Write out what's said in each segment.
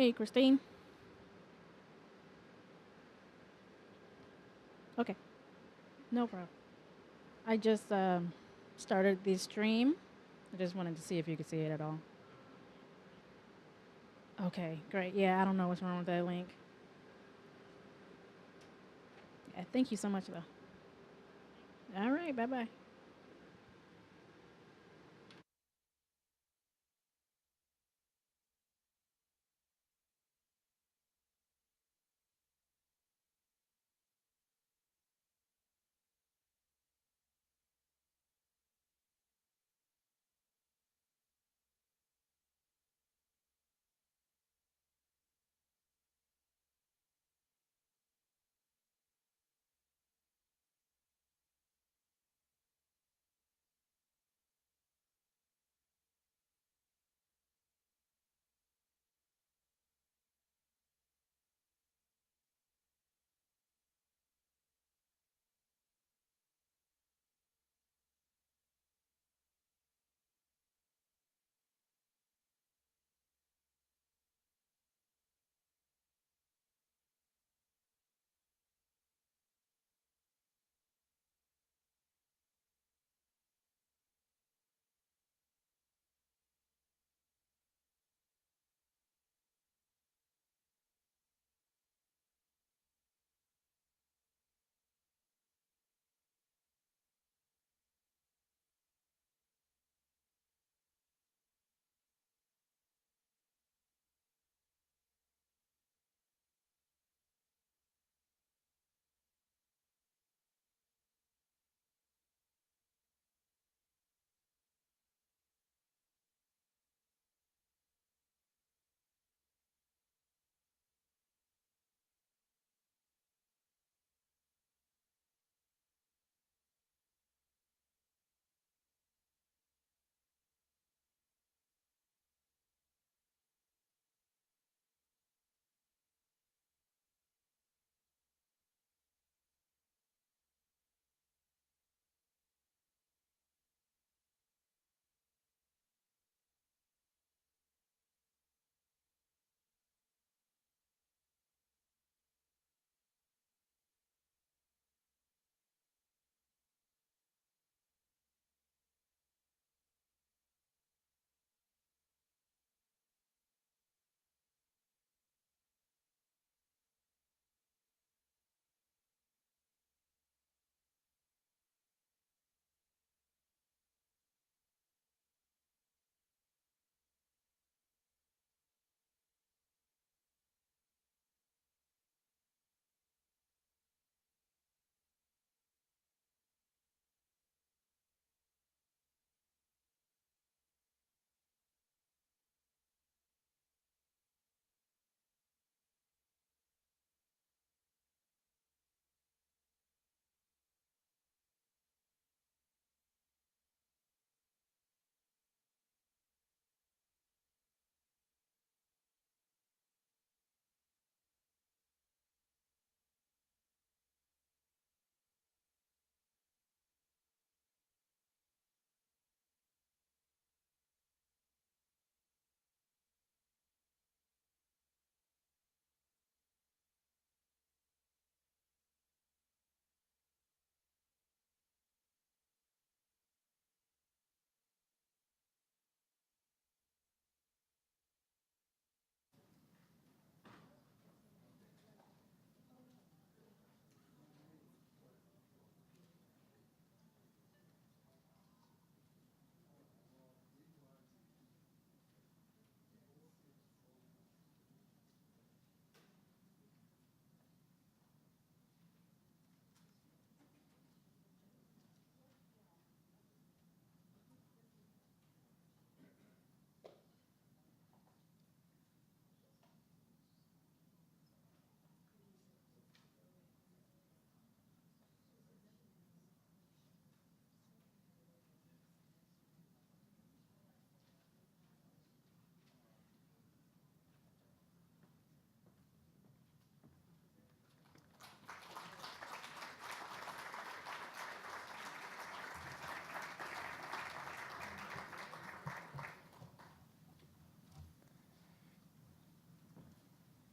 Hey, Christine. Okay, no problem. I just started the stream. I just wanted to see if you could see it at all. Okay, great. Yeah, I don't know what's wrong with that link. Yeah, thank you so much, though. All right, bye bye.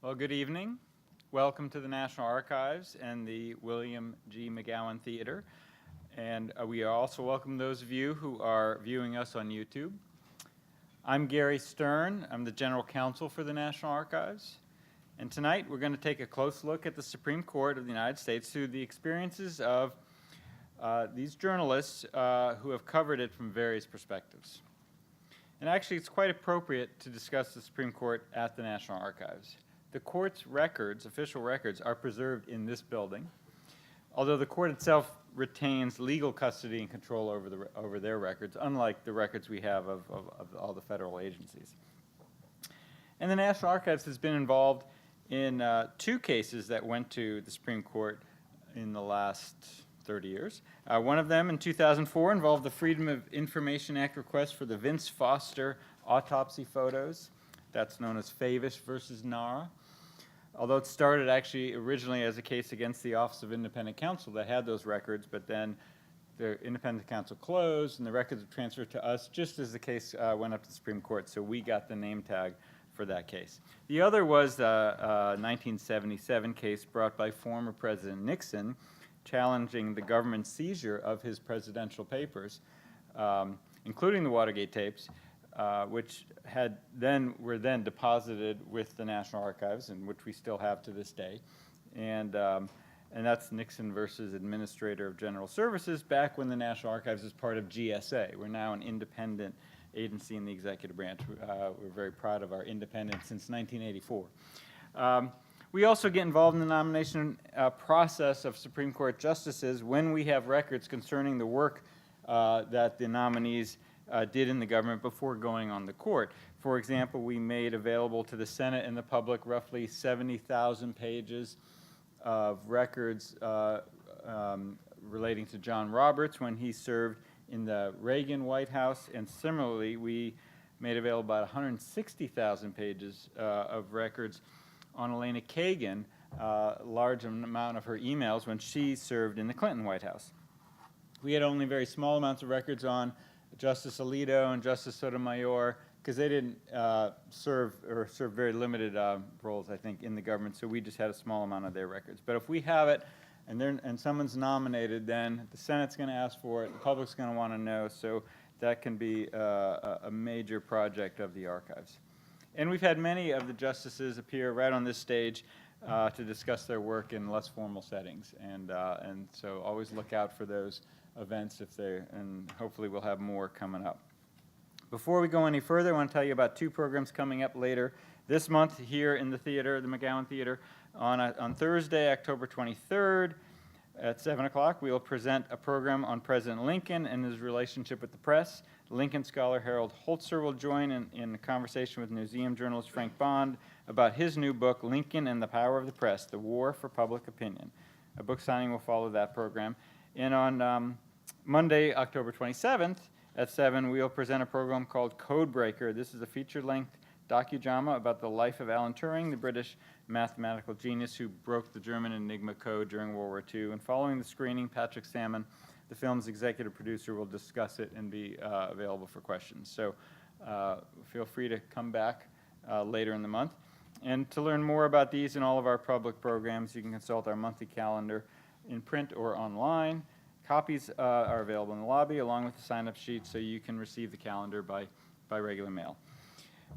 Well, good evening. Welcome to the National Archives and the William G. McGowan Theater. And we also welcome those of you who are viewing us on YouTube. I'm Gary Stern. I'm the General Counsel for the National Archives. And tonight we're going to take a close look at the Supreme Court of the United States through the experiences of these journalists who have covered it from various perspectives. And actually, it's quite appropriate to discuss the Supreme Court at the National Archives. The court's records, official records, are preserved in this building, although the court itself retains legal custody and control over their records, unlike the records we have of all the federal agencies. And the National Archives has been involved in 2 cases that went to the Supreme Court in the last 30 years. One of them in 2004 involved the Freedom of Information Act request for the Vince Foster autopsy photos. That's known as Favis versus Nara. Although it started actually originally as a case against the Office of Independent Counsel that had those records, but then the Independent Counsel closed and the records were transferred to us just as the case went up to the Supreme Court, so we got the name tag for that case. The other was the 1977 case brought by former President Nixon challenging the government's seizure of his presidential papers, including the Watergate tapes, which were then deposited with the National Archives, and which we still have to this day. And that's Nixon versus Administrator of General Services, back when the National Archives was part of GSA. We're now an independent agency in the executive branch. We're very proud of our independence since 1984. We also get involved in the nomination process of Supreme Court justices when we have records concerning the work that the nominees did in the government before going on the court. For example, we made available to the Senate and the public roughly 70,000 pages of records relating to John Roberts when he served in the Reagan White House, and similarly, we made available about 160,000 pages of records on Elena Kagan, a large amount of her emails when she served in the Clinton White House. We had only very small amounts of records on Justice Alito and Justice Sotomayor, because they didn't serve very limited roles, I think, in the government, so we just had a small amount of their records. But if we have it and someone's nominated, then the Senate's going to ask for it, the public's going to want to know, so that can be a major project of the archives. And we've had many of the justices appear right on this stage to discuss their work in less formal settings, and so always look out for those events and hopefully we'll have more coming up. Before we go any further, I want to tell you about 2 programs coming up later this month here in the theater, the McGowan Theater. On Thursday, October 23rd at 7 o'clock, we will present a program on President Lincoln and his relationship with the press. Lincoln scholar Harold Holzer will join in a conversation with museum journalist Frank Bond about his new book, Lincoln and the Power of the Press, The War for Public Opinion. A book signing will follow that program. And on Monday, October 27th at 7, we will present a program called Codebreaker. This is a feature-length docudrama about the life of Alan Turing, the British mathematical genius who broke the German Enigma code during World War II. And following the screening, Patrick Salmon, the film's executive producer, will discuss it and be available for questions. So feel free to come back later in the month. And to learn more about these and all of our public programs, you can consult our monthly calendar in print or online. Copies are available in the lobby along with the sign-up sheet, so you can receive the calendar by regular mail.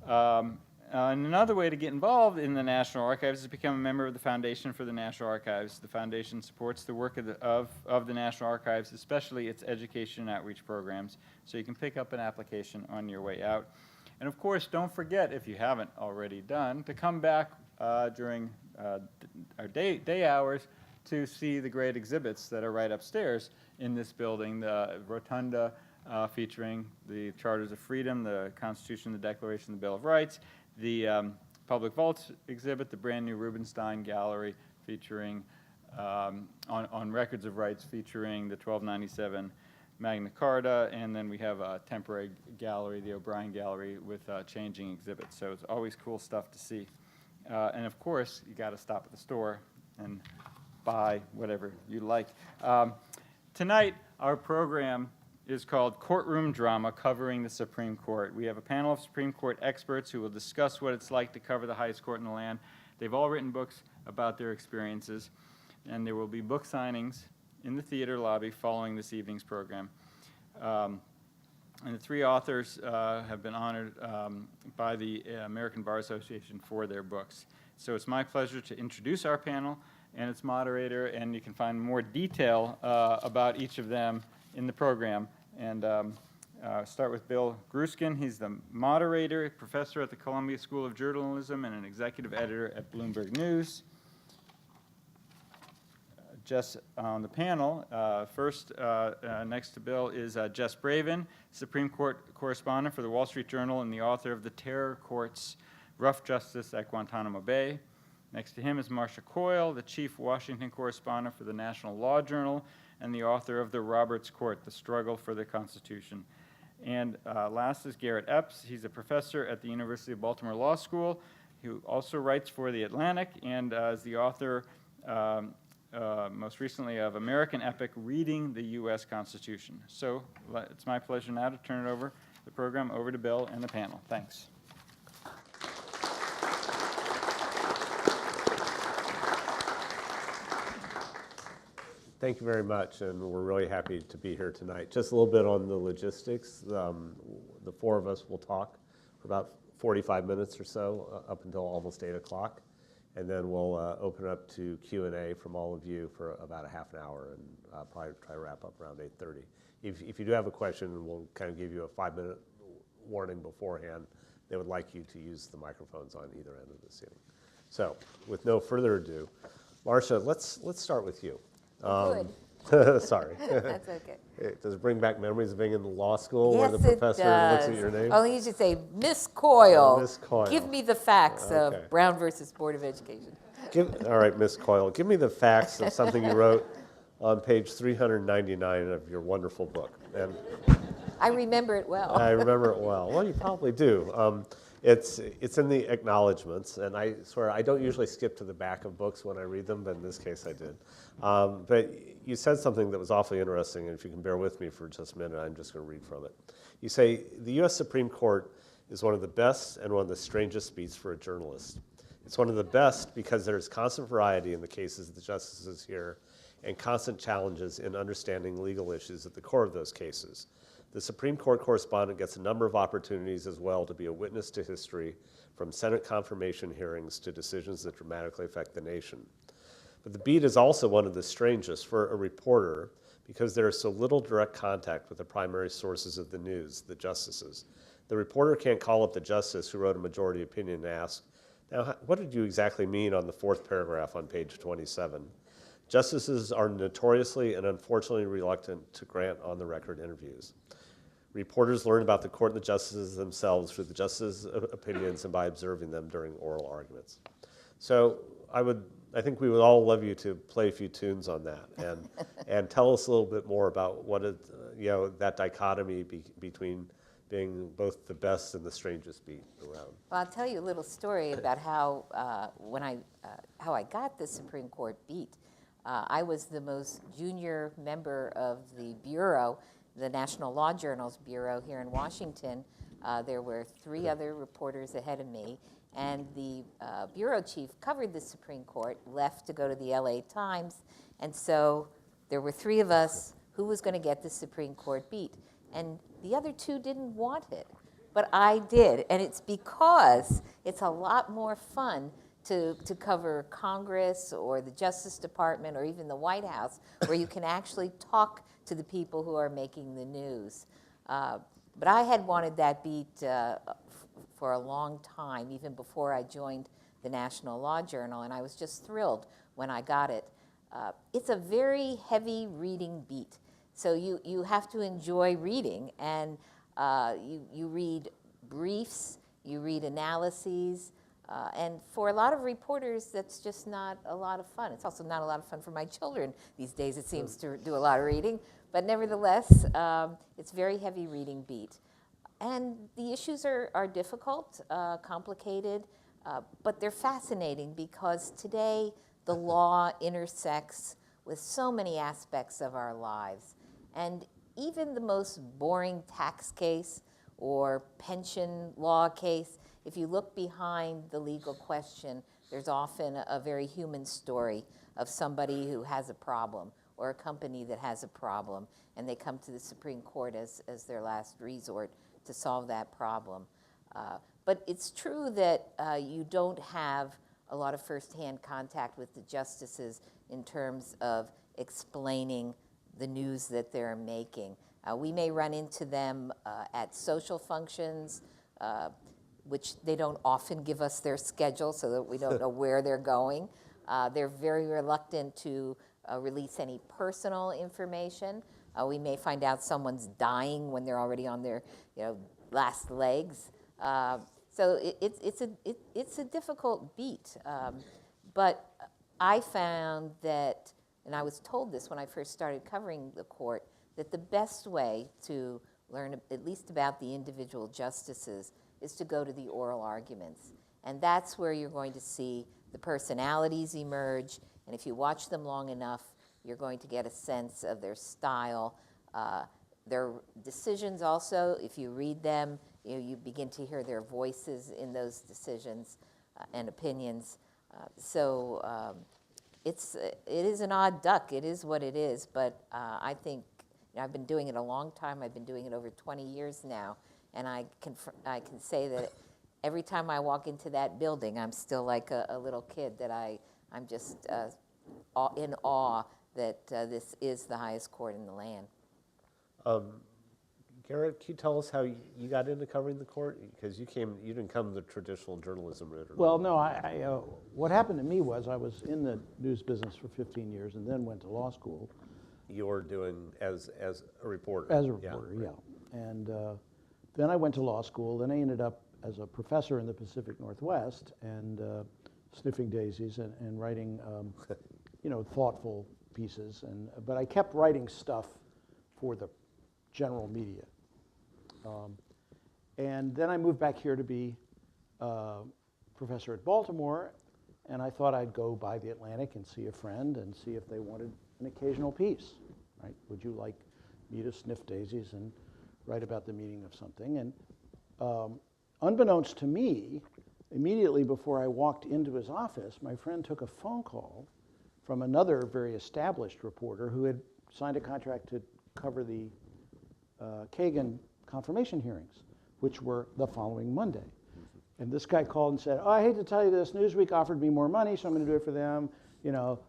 And another way to get involved in the National Archives is to become a member of the Foundation for the National Archives. The Foundation supports the work of the National Archives, especially its education and outreach programs, so you can pick up an application on your way out. And of course, don't forget, if you haven't already done, to come back during our day hours to see the great exhibits that are right upstairs in this building, the Rotunda featuring the Charters of Freedom, the Constitution, the Declaration, the Bill of Rights, the Public Vaults exhibit, the brand new Rubenstein Gallery featuring, on records of rights, featuring the 1297 Magna Carta, and then we have a temporary gallery, the O'Brien Gallery, with changing exhibits. So it's always cool stuff to see. And of course, you got to stop at the store and buy whatever you like. Tonight, our program is called Courtroom Drama Covering the Supreme Court. We have a panel of Supreme Court experts who will discuss what it's like to cover the highest court in the land. They've all written books about their experiences, and there will be book signings in the theater lobby following this evening's program. And the three authors have been honored by the American Bar Association for their books. So it's my pleasure to introduce our panel and its moderator, and you can find more detail about each of them in the program. And start with Bill Gruskin. He's the moderator, professor at the Columbia School of Journalism, and an executive editor at Bloomberg News. Jess on the panel. First, next to Bill is Jess Bravin, Supreme Court correspondent for the Wall Street Journal and the author of The Terror Court's Rough Justice at Guantanamo Bay. Next to him is Marcia Coyle, the chief Washington correspondent for the National Law Journal and the author of The Roberts Court, The Struggle for the Constitution. And last is Garrett Epps. He's a professor at the University of Baltimore Law School, who also writes for The Atlantic and is the author most recently of American Epic, Reading the U.S. Constitution. So it's my pleasure now to turn the program over to Bill and the panel. Thanks. Thank you very much, and we're really happy to be here tonight. Just a little bit on the logistics. The four of us will talk for about 45 minutes or so, up until almost 8 o'clock. And then we'll open up to Q&A from all of you for about a half an hour, and probably try to wrap up around 8:30. If you do have a question, we'll kind of give you a 5-minute warning beforehand. They would like you to use the microphones on either end of the seating. So, with no further ado, Marcia, let's start with you. Good. Sorry. That's okay. Does it bring back memories of being in the law school where Yes, the professor it does. looks at your name? Only you should say, Miss Coyle. Miss Coyle. Give me the facts Okay. of Brown versus Board of Education. All right, Miss Coyle, give me the facts of something you wrote on page 399 of your wonderful book. And I remember it well. I remember it well. Well, you probably do. It's in the acknowledgments, and I swear I don't usually skip to the back of books when I read them, but in this case I did. But you said something that was awfully interesting, and if you can bear with me for just a minute, I'm just going to read from it. You say, the U.S. Supreme Court is one of the best and one of the strangest beats for a journalist. It's one of the best because there's constant variety in the cases the justices hear and constant challenges in understanding legal issues at the core of those cases. The Supreme Court correspondent gets a number of opportunities as well to be a witness to history, from Senate confirmation hearings to decisions that dramatically affect the nation. But the beat is also one of the strangest for a reporter because there is so little direct contact with the primary sources of the news, the justices. The reporter can't call up the justice who wrote a majority opinion and ask, now, what did you exactly mean on the fourth paragraph on page 27? Justices are notoriously and unfortunately reluctant to grant on-the-record interviews. Reporters learn about the court and the justices themselves through the justices' opinions and by observing them during oral arguments. So I think we would all love you to play a few tunes on that and tell us a little bit more about what that dichotomy between being both the best and the strangest beat around. Well, I'll tell you a little story about how I got the Supreme Court beat. I was the most junior member of the Bureau, the National Law Journal's Bureau here in Washington. There were 3 other reporters ahead of me, and the bureau chief covered the Supreme Court, left to go to the LA Times, and so there were 3 of us who was going to get the Supreme Court beat. And the other 2 didn't want it, but I did, and it's because it's a lot more fun to cover Congress or the Justice Department or even the White House, where you can actually talk to the people who are making the news. But I had wanted that beat for a long time, even before I joined the National Law Journal, and I was just thrilled when I got it. It's a very heavy reading beat. So you have to enjoy reading, and you read briefs, you read analyses, and for a lot of reporters, that's just not a lot of fun. It's also not a lot of fun for my children these days. It seems to do a lot of reading, but nevertheless, it's very heavy reading beat. And the issues are difficult, complicated, but they're fascinating because today the law intersects with so many aspects of our lives. And even the most boring tax case or pension law case, if you look behind the legal question, there's often a very human story of somebody who has a problem or a company that has a problem, and they come to the Supreme Court as their last resort to solve that problem. But it's true that you don't have a lot of firsthand contact with the justices in terms of explaining the news that they're making. We may run into them at social functions, which they don't often give us their schedule so that we don't know where they're going. They're very reluctant to release any personal information. We may find out someone's dying when they're already on their last legs. So it's a difficult beat. But I found that, and I was told this when I first started covering the court, that the best way to learn at least about the individual justices is to go to the oral arguments. And that's where you're going to see the personalities emerge. And if you watch them long enough, you're going to get a sense of their style. Their decisions also, if you read them, you begin to hear their voices in those decisions and opinions. It is an odd duck. It is what it is. But I think I've been doing it a long time. I've been doing it over 20 years now. And I can say that every time I walk into that building, I'm still like a little kid, that I'm just in awe that this is the highest court in the land. Garrett, can you tell us how you got into covering the court? Because you didn't come the traditional journalism route. Well, no, what happened to me was I was in the news business for 15 years and then went to law school. You were doing as a reporter. As a reporter, yeah. And then I went to law school. Then I ended up as a professor in the Pacific Northwest and sniffing daisies and writing, thoughtful pieces. But I kept writing stuff for the general media. And then I moved back here to be professor at Baltimore, and I thought I'd go by the Atlantic and see a friend and see if they wanted an occasional piece, right? Would you like me to sniff daisies and write about the meaning of something? And unbeknownst to me, immediately before I walked into his office, my friend took a phone call from another very established reporter who had signed a contract to cover the Kagan confirmation hearings, which were the following Monday. And this guy called and said, "Oh, I hate to tell you this, Newsweek offered me more money, so I'm going to do it for them.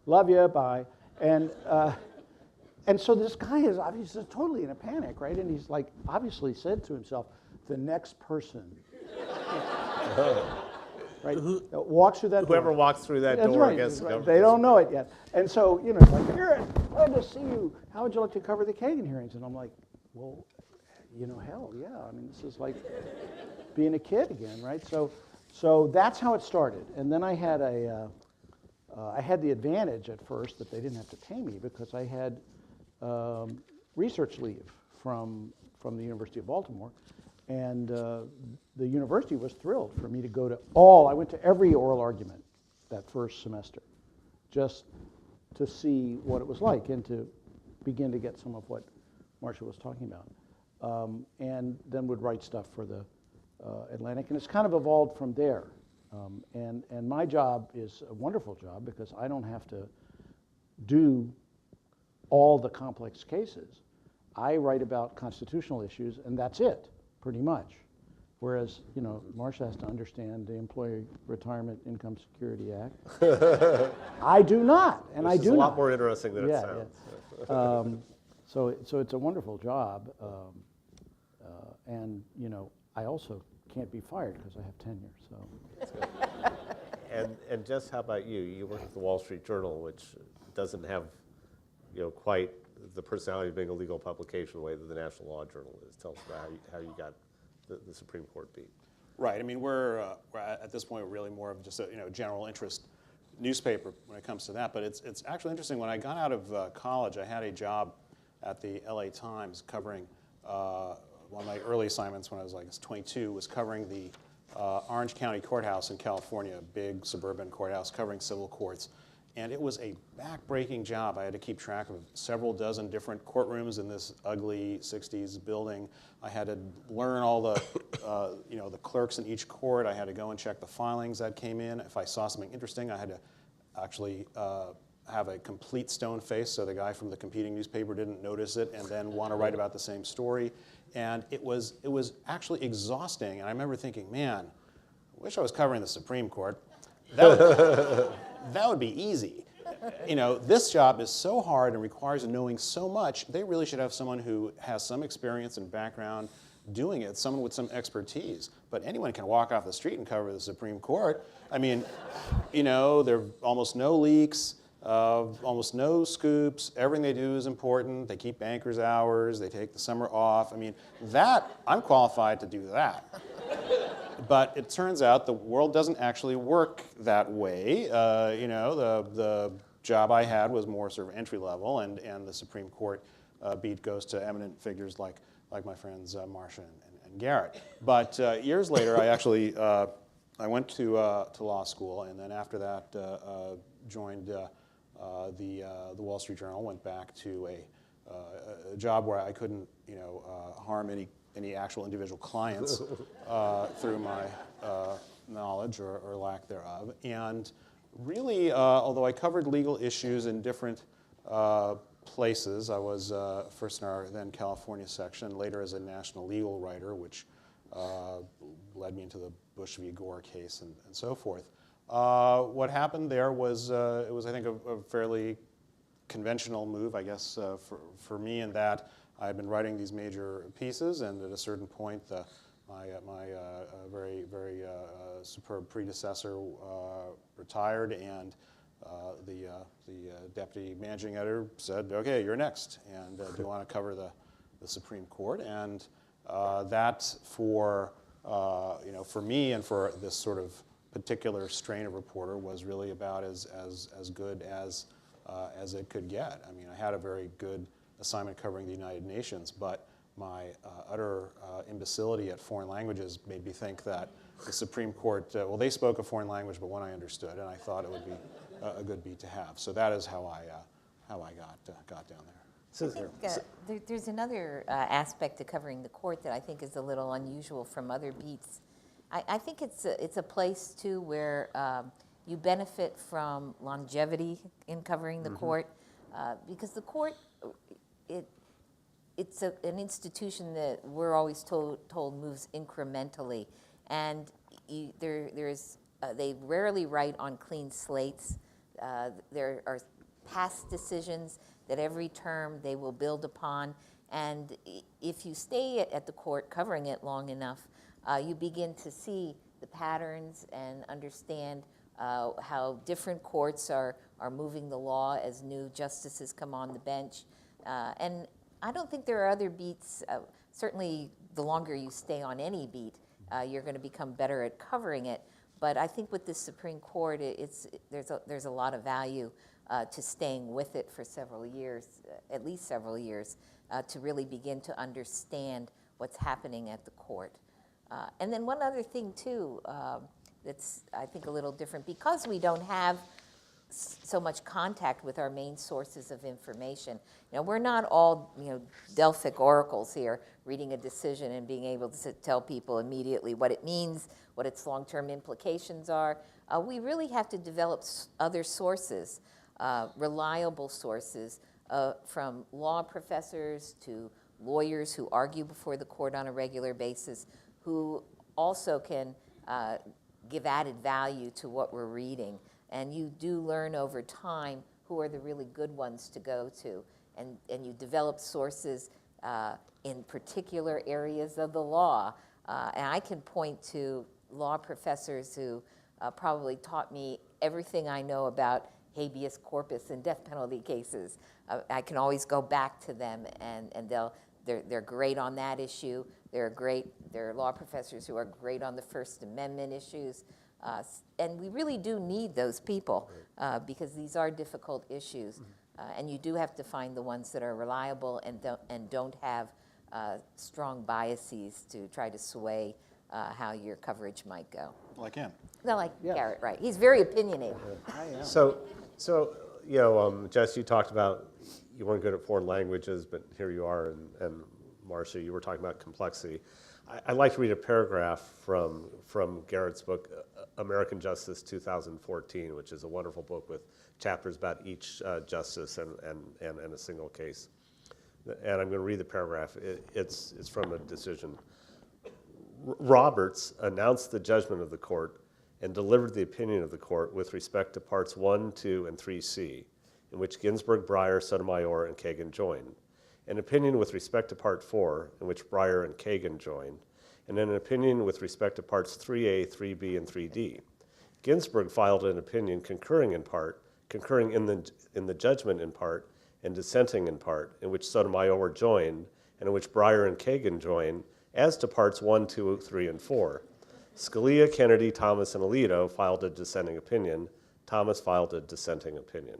Love you, bye." And so this guy is obviously totally in a panic, right? And he's like, obviously said to himself, the next person, right, walks through that door. Whoever walks through that That's door right, gets right. They don't know it yet. And so, it's like, Garrett, glad to see you. How would you like to cover the Kagan hearings? And I'm like, well, hell yeah. I mean, this is like being a kid again, right? So that's how it started. And then I had I had the advantage at first that they didn't have to pay me because I had research leave from the University of Baltimore. And the university was thrilled for me to go to I went to every oral argument that first semester, just to see what it was like and to begin to get some of what Marcia was talking about. And then would write stuff for the Atlantic. And it's kind of evolved from there. And my job is a wonderful job because I don't have to do all the complex cases. I write about constitutional issues, and that's it, pretty much. Whereas, Marcia has to understand the Employee Retirement Income Security Act. I do not, and I do not. It's a lot more interesting than it sounds. Yeah. So it's a wonderful job, and I also can't be fired because I have tenure. So. And Jess, how about you? You work at the Wall Street Journal, which doesn't have, quite the personality of being a legal publication the way that the National Law Journal is. Tell us about how you got the Supreme Court beat. Right. I mean, we're at this point really more of just a general interest newspaper when it comes to that. But it's actually interesting. When I got out of college, I had a job at the LA Times covering one of my early assignments when I was like 22 was covering the Orange County Courthouse in California, a big suburban courthouse covering civil courts. And it was a back-breaking job. I had to keep track of several dozen different courtrooms in this ugly 60s building. I had to learn all the, the clerks in each court. I had to go and check the filings that came in. If I saw something interesting, I had to actually have a complete stone face so the guy from the competing newspaper didn't notice it and then want to write about the same story. And it was actually exhausting. And I remember thinking, man, I wish I was covering the Supreme Court. That would be easy. This job is so hard and requires knowing so much. They really should have someone who has some experience and background doing it, someone with some expertise. But anyone can walk off the street and cover the Supreme Court. I mean, there are almost no leaks, almost no scoops. Everything they do is important. They keep bankers' hours. They take the summer off. I mean, I'm qualified to do that. But it turns out the world doesn't actually work that way. The job I had was more sort of entry level, and the Supreme Court beat goes to eminent figures like my friends Marcia and Garrett. But years later, I actually I went to law school, and then after that joined the Wall Street Journal. Went back to a job where I couldn't harm any actual individual clients through my knowledge or lack thereof. And really, although I covered legal issues in different places, I was first in our then California section, later as a national legal writer, which led me into the Bush v. Gore case and so forth. What happened there was, it was I think a fairly conventional move, I guess, for me in that I had been writing these major pieces, and at a certain point, my very, very superb predecessor retired, and the deputy managing editor said, "Okay, you're next, and do you want to cover the Supreme Court?" And that for me and for this sort of particular strain of reporter was really about as good as it could get. I mean, I had a very good assignment covering the United Nations, but my utter imbecility at foreign languages made me think that the Supreme Court, they spoke a foreign language, but one I understood, and I thought it would be a good beat to have. So that is how I got down there. So there's another aspect to covering the court that I think is a little unusual from other beats. I think it's a place too where you benefit from longevity in covering the court, because the court, it's an institution that we're always told moves incrementally, and they rarely write on clean slates. There are past decisions that every term they will build upon, and if you stay at the court covering it long enough, you begin to see the patterns and understand how different courts are moving the law as new justices come on the bench. And I don't think there are other beats. Certainly, the longer you stay on any beat, you're going to become better at covering it. But I think with the Supreme Court, there's a lot of value to staying with it for several years, at least several years, to really begin to understand what's happening at the court. And then one other thing too, that's I think a little different, because we don't have so much contact with our main sources of information. We're not all Delphic oracles here, reading a decision and being able to tell people immediately what it means, what its long-term implications are. We really have to develop other sources, reliable sources, from law professors to lawyers who argue before the court on a regular basis, who also can give added value to what we're reading. And you do learn over time who are the really good ones to go to. And you develop sources in particular areas of the law. And I can point to law professors who probably taught me everything I know about habeas corpus and death penalty cases. I can always go back to them, and they're great on that issue. There are law professors who are great on the First Amendment issues. And we really do need those people because these are difficult issues. And you do have to find the ones that are reliable and don't have strong biases to try to sway how your coverage might go. Like him. No, like Yeah. Garrett, right. He's very opinionated. So So, Jess, you talked about you weren't good at foreign languages, but here you are, and Marcia, you were talking about complexity. I'd like to read a paragraph from Garrett's book, American Justice 2014, which is a wonderful book with chapters about each justice and a single case. And I'm going to read the paragraph. It's from a decision. Roberts announced the judgment of the court and delivered the opinion of the court with respect to parts 1, 2, and 3C, in which Ginsburg, Breyer, Sotomayor, and Kagan joined, an opinion with respect to part 4, in which Breyer and Kagan joined, and an opinion with respect to parts 3A, 3B, and 3D. Ginsburg filed an opinion concurring in the judgment in part, and dissenting in part, in which Sotomayor joined, and in which Breyer and Kagan joined, as to parts 1, 2, 3, and 4. Scalia, Kennedy, Thomas, and Alito filed a dissenting opinion. Thomas filed a dissenting opinion.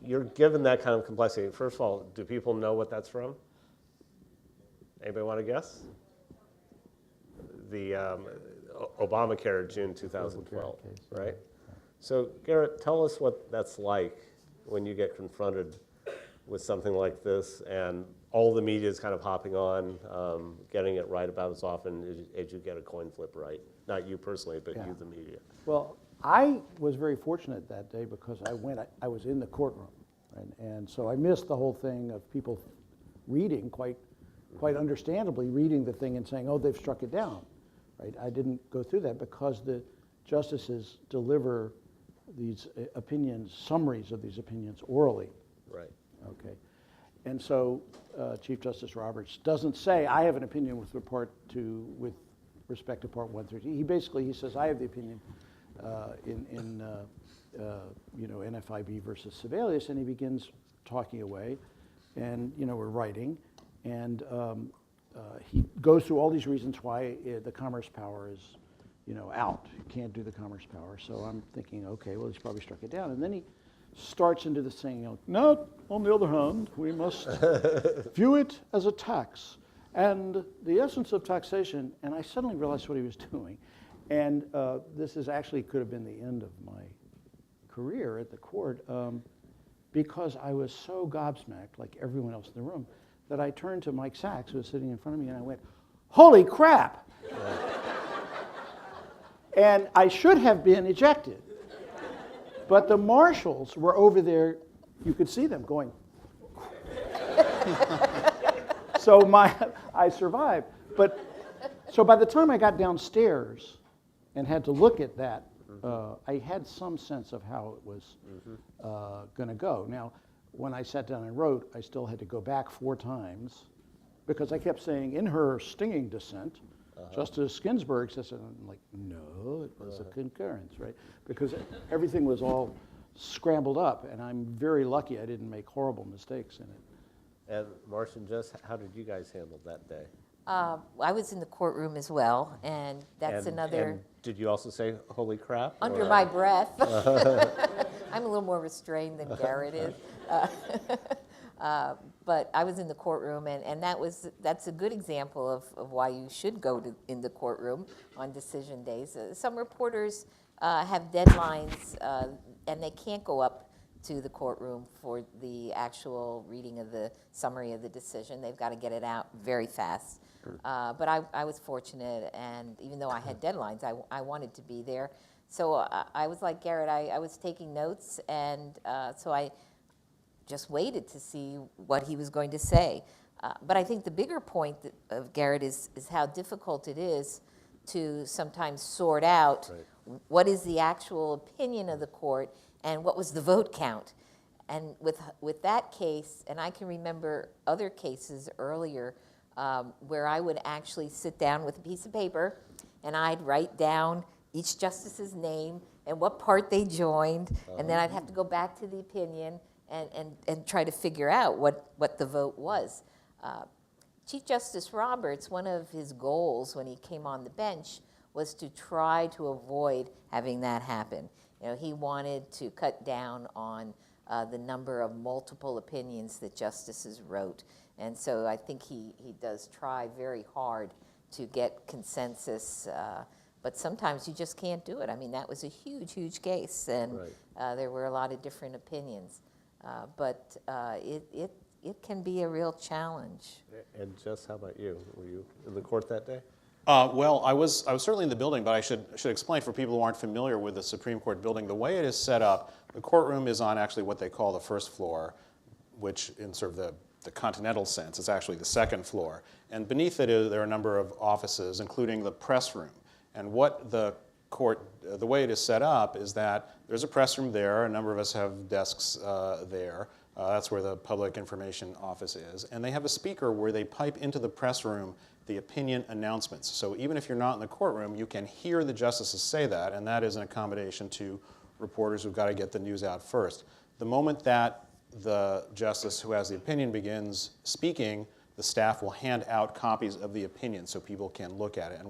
You're given that kind of complexity. First of all, do people know what that's from? Anybody want to guess? The Obamacare, June 2012, right? So, Garrett, tell us what that's like when you get confronted with something like this and all the media is kind of hopping on, getting it right about as often as you get a coin flip right. Not you personally, but you, the media. Well, I was very fortunate that day because I was in the courtroom, and so I missed the whole thing of people reading, quite understandably reading the thing and saying, oh, they've struck it down, right? I didn't go through that because the justices deliver these opinions, summaries of these opinions orally. Right. Okay. And so Chief Justice Roberts doesn't say, I have an opinion with respect to part 1 through 2. He says, I have the opinion in NFIB versus Sebelius, and he begins talking away, and we're writing, and he goes through all these reasons why the Commerce Power is out. You can't do the Commerce Power. So I'm thinking, okay, well, he's probably struck it down. And then he starts into this saying, no, on the other hand, we must view it as a tax. And the essence of taxation, and I suddenly realized what he was doing. And this actually could have been the end of my career at the court, because I was so gobsmacked, like everyone else in the room, that I turned to Mike Sachs, who was sitting in front of me, and I went, holy crap! And I should have been ejected. But the marshals were over there, you could see them going. So I survived. But so by the time I got downstairs and had to look at that, I had some sense of how it was going to go. Now, when I sat down and wrote, I still had to go back 4 times because I kept saying, in her stinging dissent, Justice Ginsburg says, and I'm like, no, it was a concurrence, right? Because everything was all scrambled up, and I'm very lucky I didn't make horrible mistakes in it. And Marcia and Jess, how did you guys handle that day? I was in the courtroom as well, and that's another... And did you also say, holy crap? Under my breath. I'm a little more restrained than Garrett is. But I was in the courtroom, and that's a good example of why you should go in the courtroom on decision days. Some reporters have deadlines, and they can't go up to the courtroom for the actual reading of the summary of the decision. They've got to get it out very fast. But I was fortunate, and even though I had deadlines, I wanted to be there. So I was like Garrett, I was taking notes, and so I just waited to see what he was going to say. But I think the bigger point of Garrett is how difficult it is to sometimes sort out what is the actual opinion of the court and what was the vote count. And with that case, and I can remember other cases earlier where I would actually sit down with a piece of paper and I'd write down each justice's name and what part they joined, and then I'd have to go back to the opinion and try to figure out what the vote was. Chief Justice Roberts, one of his goals when he came on the bench was to try to avoid having that happen. He wanted to cut down on the number of multiple opinions that justices wrote. And so I think he does try very hard to get consensus but sometimes you just can't do it. I mean, that was a huge, huge case, and there were a lot of different opinions. But it can be a real challenge. And Jess, how about you? Were you in the court that day? Well, I was certainly in the building, but I should explain for people who aren't familiar with the Supreme Court building, the way it is set up, the courtroom is on actually what they call the first floor, which in sort of the continental sense is actually the second floor. And beneath it, there are a number of offices, including the press room. And what the court, the way it is set up is that there's a press room there, a number of us have desks there. That's where the public information office is. And they have a speaker where they pipe into the press room the opinion announcements. So even if you're not in the courtroom, you can hear the justices say that, and that is an accommodation to reporters who've got to get the news out first. The moment that the justice who has the opinion begins speaking, the staff will hand out copies of the opinion so people can look at it.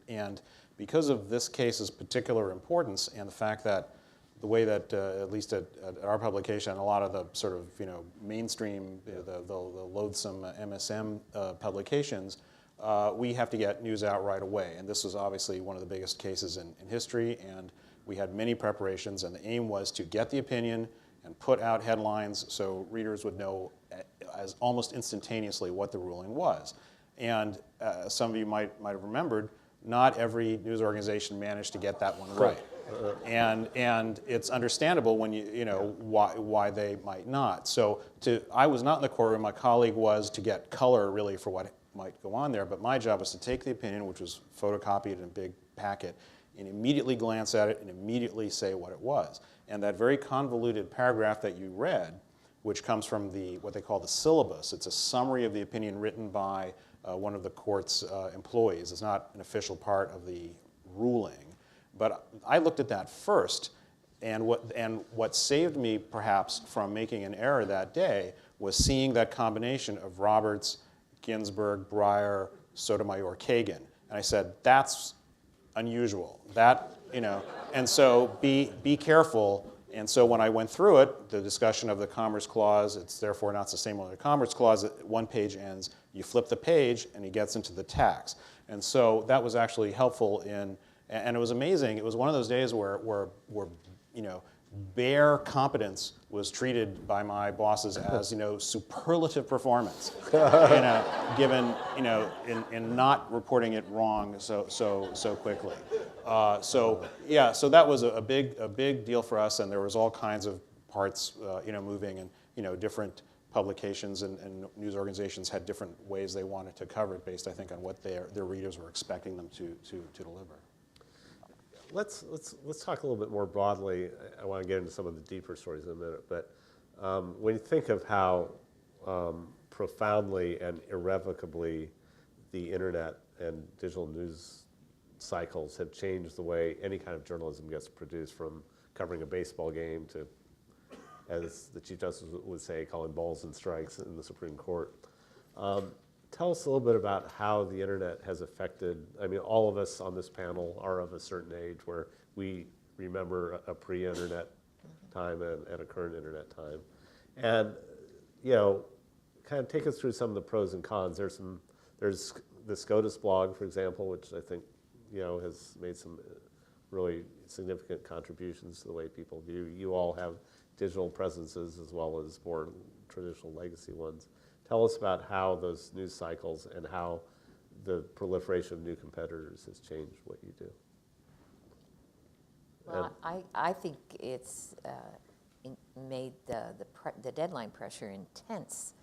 And because of this case's particular importance and the fact that the way that, at least at our publication, a lot of the sort of mainstream, the loathsome MSM publications, we have to get news out right away. And this was obviously one of the biggest cases in history, and we had many preparations, and the aim was to get the opinion and put out headlines so readers would know as almost instantaneously what the ruling was. And some of you might have remembered, not every news organization managed to get that one right. And it's understandable when why they might not. So I was not in the courtroom. My colleague was to get color really for what might go on there. But my job was to take the opinion, which was photocopied in a big packet, and immediately glance at it and immediately say what it was. And that very convoluted paragraph that you read, which comes from what they call the syllabus, it's a summary of the opinion written by one of the court's employees. It's not an official part of the ruling. But I looked at that first, and what saved me perhaps from making an error that day was seeing that combination of Roberts, Ginsburg, Breyer, Sotomayor, Kagan. And I said, that's unusual. And so be careful. And so when I went through it, the discussion of the Commerce Clause, it's therefore not the same with the Commerce Clause. One page ends, you flip the page, and he gets into the tax. And so that was actually helpful and it was amazing. It was one of those days where bare competence was treated by my bosses as superlative performance, given in not reporting it wrong so quickly. So that was a big deal for us, and there was all kinds of parts moving, and different publications and news organizations had different ways they wanted to cover it based, I think, on what their readers were expecting them to deliver. Let's talk a little bit more broadly. I want to get into some of the deeper stories in a minute, but when you think of how profoundly and irrevocably the internet and digital news cycles have changed the way any kind of journalism gets produced, from covering a baseball game to, as the Chief Justice would say, calling balls and strikes in the Supreme Court. Tell us a little bit about how the internet has affected, all of us on this panel are of a certain age where we remember a pre-internet time and a current internet time. And, kind of take us through some of the pros and cons. There's the SCOTUS blog, for example, which I think, has made some really significant contributions to the way people view. You all have digital presences as well as more traditional legacy ones. Tell us about how those news cycles and how the proliferation of new competitors has changed what you do. Well, I think it's made the deadline pressure intense.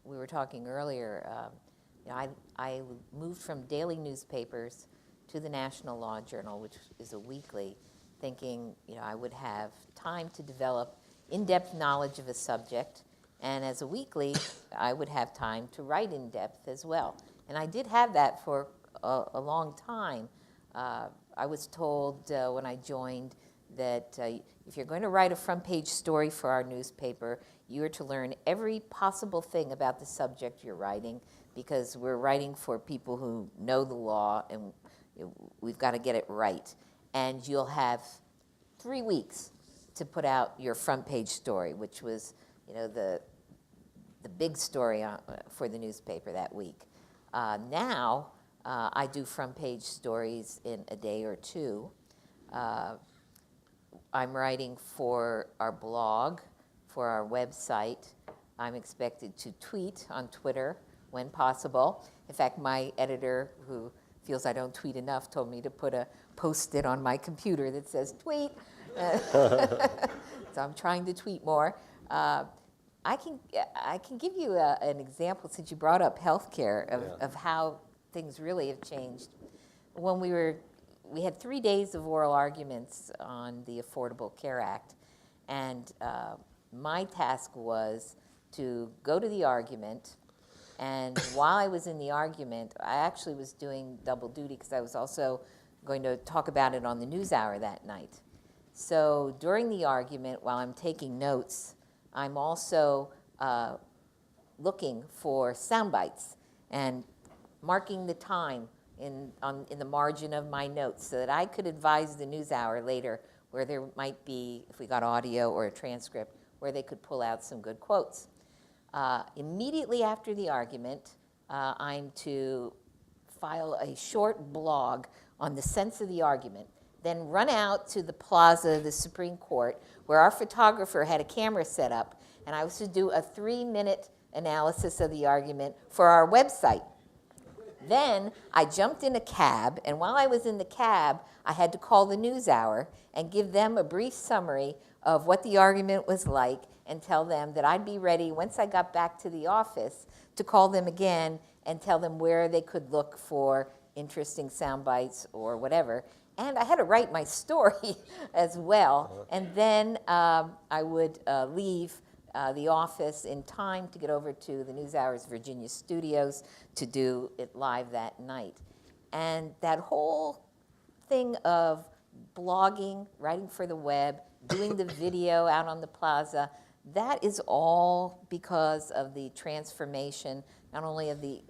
We were talking earlier, I moved from daily newspapers to the National Law Journal, which is a weekly, thinking I would have time to develop in-depth knowledge of a subject. And as a weekly, I would have time to write in depth as well. And I did have that for a long time. I was told when I joined that if you're going to write a front page story for our newspaper, you are to learn every possible thing about the subject you're writing, because we're writing for people who know the law, and we've got to get it right. And you'll have 3 weeks to put out your front page story, which was the big story for the newspaper that week. Now, I do front page stories in a day or two. I'm writing for our blog, for our website. I'm expected to tweet on Twitter when possible. In fact, my editor, who feels I don't tweet enough, told me to put a Post-it on my computer that says tweet. So I'm trying to tweet more. I can give you an example, since you brought up healthcare, of how things really have changed. When we had 3 days of oral arguments on the Affordable Care Act, and my task was to go to the argument, and while I was in the argument, I actually was doing double duty because I was also going to talk about it on the NewsHour that night. So during the argument, while I'm taking notes, I'm also looking for sound bites and marking the time in the margin of my notes so that I could advise the NewsHour later where there might be, if we got audio or a transcript, where they could pull out some good quotes. Immediately after the argument, I'm to file a short blog on the sense of the argument, then run out to the plaza of the Supreme Court where our photographer had a camera set up, and I was to do a 3-minute analysis of the argument for our website. Then I jumped in a cab, and while I was in the cab, I had to call the NewsHour and give them a brief summary of what the argument was like and tell them that I'd be ready once I got back to the office to call them again and tell them where they could look for interesting sound bites or whatever. And I had to write my story as well. And then I would leave the office in time to get over to the NewsHour's Virginia studios to do it live that night. And that whole thing of blogging, writing for the web, doing the video out on the plaza, that is all because of the transformation, not only of the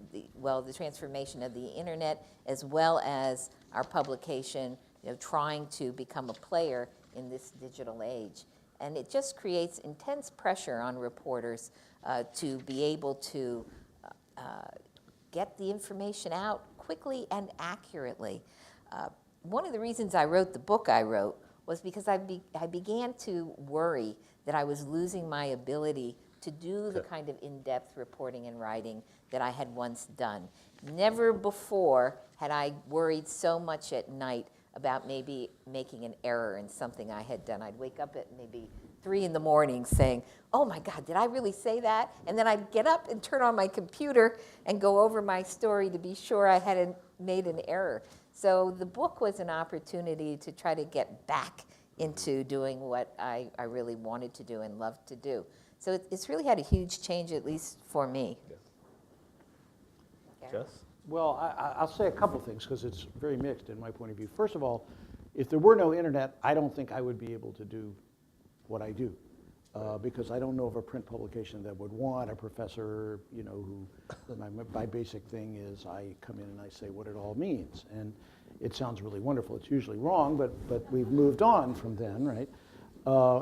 transformation of the internet, as well as our publication, trying to become a player in this digital age. And it just creates intense pressure on reporters to be able to get the information out quickly and accurately. One of the reasons I wrote the book I wrote was because I began to worry that I was losing my ability to do the kind of in-depth reporting and writing that I had once done. Never before had I worried so much at night about maybe making an error in something I had done. I'd wake up at maybe 3 in the morning saying, oh my God, did I really say that? And then I'd get up and turn on my computer and go over my story to be sure I hadn't made an error. So the book was an opportunity to try to get back into doing what I really wanted to do and loved to do. So it's really had a huge change, at least for me. Yeah. Jess? Well, I'll say a couple things because it's very mixed in my point of view. First of all, if there were no internet, I don't think I would be able to do what I do because I don't know of a print publication that would want a professor, who my basic thing is I come in and I say what it all means. And it sounds really wonderful. It's usually wrong, but we've moved on from then, right?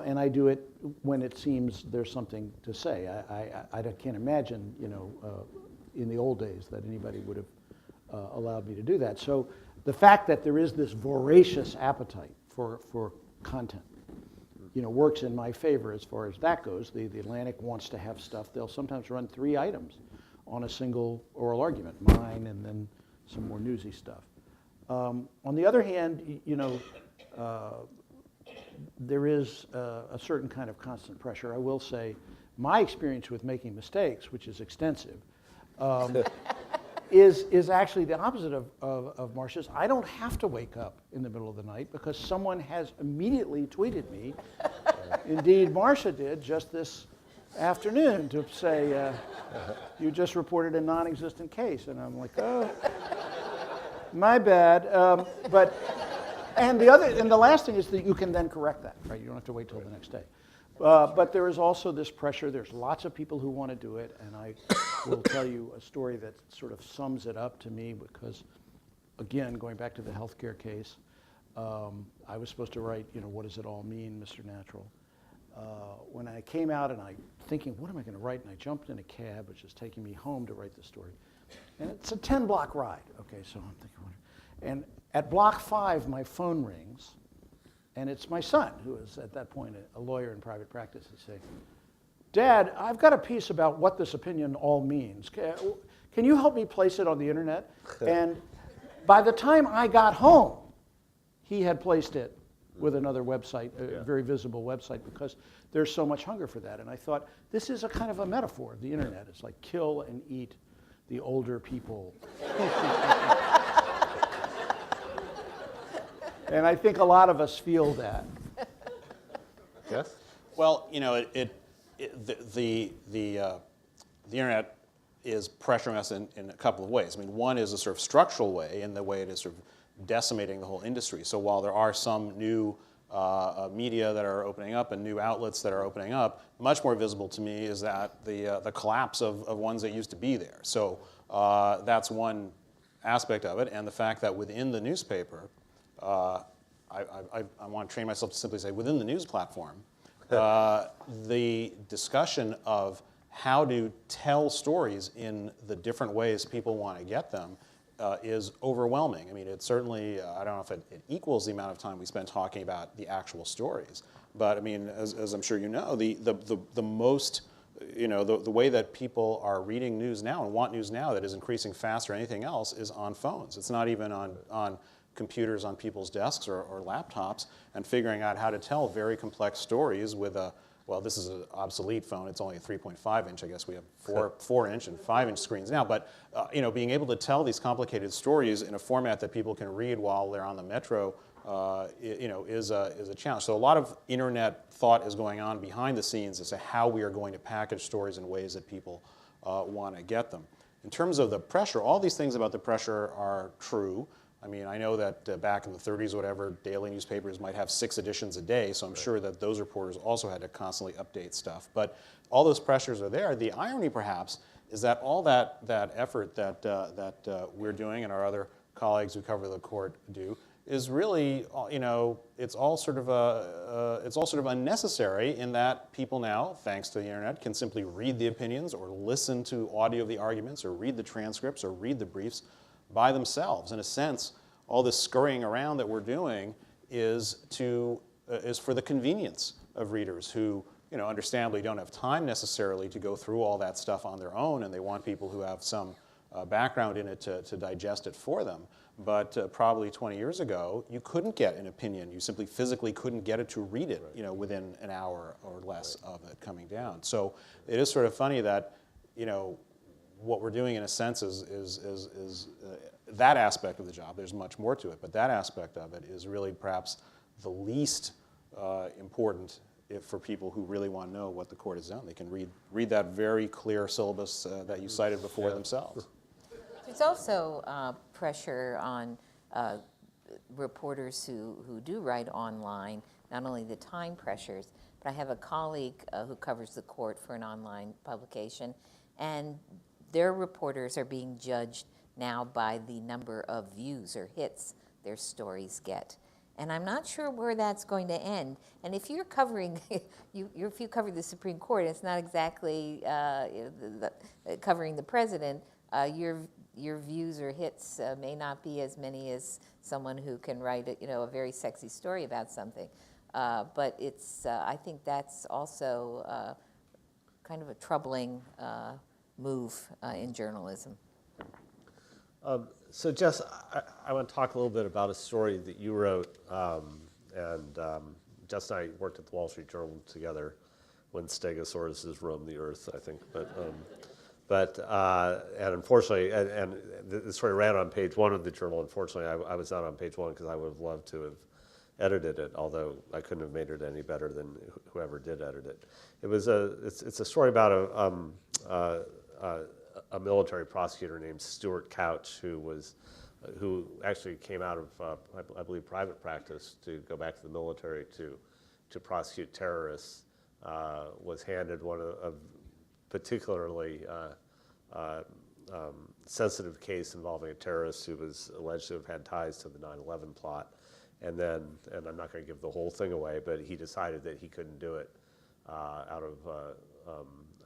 And I do it when it seems there's something to say. I can't imagine, in the old days that anybody would have allowed me to do that. So the fact that there is this voracious appetite for content, works in my favor as far as that goes. The Atlantic wants to have stuff. They'll sometimes run 3 items on a single oral argument, mine and then some more newsy stuff. On the other hand, there is a certain kind of constant pressure. I will say my experience with making mistakes, which is extensive, is actually the opposite of Marcia's. I don't have to wake up in the middle of the night because someone has immediately tweeted me. Indeed, Marcia did just this afternoon to say, you just reported a non-existent case. And I'm like, oh, my bad. And the last thing is that you can then correct that, right? You don't have to wait till the next day. But there is also this pressure. There's lots of people who want to do it, and I will tell you a story that sort of sums it up to me because, again, going back to the healthcare case, I was supposed to write, what does it all mean, Mr. Natural? When I came out and I thinking, what am I going to write? And I jumped in a cab, which was taking me home to write the story. And it's a 10-block ride. Okay, so I'm thinking, and at block 5, my phone rings, and it's my son, who is at that point a lawyer in private practice. He's saying, Dad, I've got a piece about what this opinion all means. Can you help me place it on the internet? And by the time I got home, he had placed it with another website, a very visible website, because there's so much hunger for that. And I thought, this is a kind of a metaphor of the internet. It's like kill and eat the older people. And I think a lot of us feel that. Yes? Well, you know, the internet is pressuring us in a couple of ways. I mean, one is a sort of structural way, in the way it is sort of decimating the whole industry. So while there are some new media that are opening up and new outlets that are opening up, much more visible to me is that the collapse of ones that used to be there. So that's one aspect of it, and the fact that within the newspaper, I want to train myself to simply say within the news platform, the discussion of how to tell stories in the different ways people want to get them is overwhelming. I mean, it certainly, I don't know if it equals the amount of time we spend talking about the actual stories, but I mean, as I'm sure you know, the most, you know, the way that people are reading news now and want news now that is increasing faster than anything else is on phones. It's not even on computers on people's desks or laptops, and figuring out how to tell very complex stories with a, well, this is an obsolete phone. It's only a 3.5 inch. I guess we have 4-inch and 5-inch screens now. But you know, being able to tell these complicated stories in a format that people can read while they're on the metro, you know, is a challenge. So a lot of internet thought is going on behind the scenes as to how we are going to package stories in ways that people want to get them. In terms of the pressure, all these things about the pressure are true. I mean, I know that back in the 30s, whatever, daily newspapers might have 6 editions a day, so I'm sure that those reporters also had to constantly update stuff. But all those pressures are there. The irony, perhaps, is that all that effort that we're doing and our other colleagues who cover the court do is really, you know, it's all sort of unnecessary in that people now, thanks to the internet, can simply read the opinions or listen to audio of the arguments or read the transcripts or read the briefs by themselves. In a sense, all this scurrying around that we're doing is for the convenience of readers who, you know, understandably don't have time necessarily to go through all that stuff on their own, and they want people who have some background in it to digest it for them. But probably 20 years ago, you couldn't get an opinion. You simply physically couldn't get it to read it, you know, within an hour or less of it coming down. So it is sort of funny that, you know, what we're doing in a sense is that aspect of the job. There's much more to it, but that aspect of it is really perhaps the least important for people who really want to know what the court has done. They can read that very clear syllabus that you cited before themselves. There's also pressure on reporters who do write online, not only the time pressures, but I have a colleague who covers the court for an online publication, and their reporters are being judged now by the number of views or hits their stories get. And I'm not sure where that's going to end. And if you're covering, if you cover the Supreme Court, it's not exactly covering the president, your views or hits may not be as many as someone who can write a very sexy story about something. But it's, I think that's also kind of a troubling move in journalism. So Jess, I want to talk a little bit about a story that you wrote, and Jess and I worked at the Wall Street Journal together when Stegosauruses roamed the earth, I think. But and unfortunately, and the story ran on page 1 of the journal. Unfortunately, I was not on page 1 because I would have loved to have edited it, although I couldn't have made it any better than whoever did edit it. It's a story about a military prosecutor named Stuart Couch, who actually came out of I believe private practice to go back to the military to prosecute terrorists. Was handed one of particularly sensitive case involving a terrorist who was alleged to have had ties to the 9/11 plot, and I'm not going to give the whole thing away, but he decided that he couldn't do it out of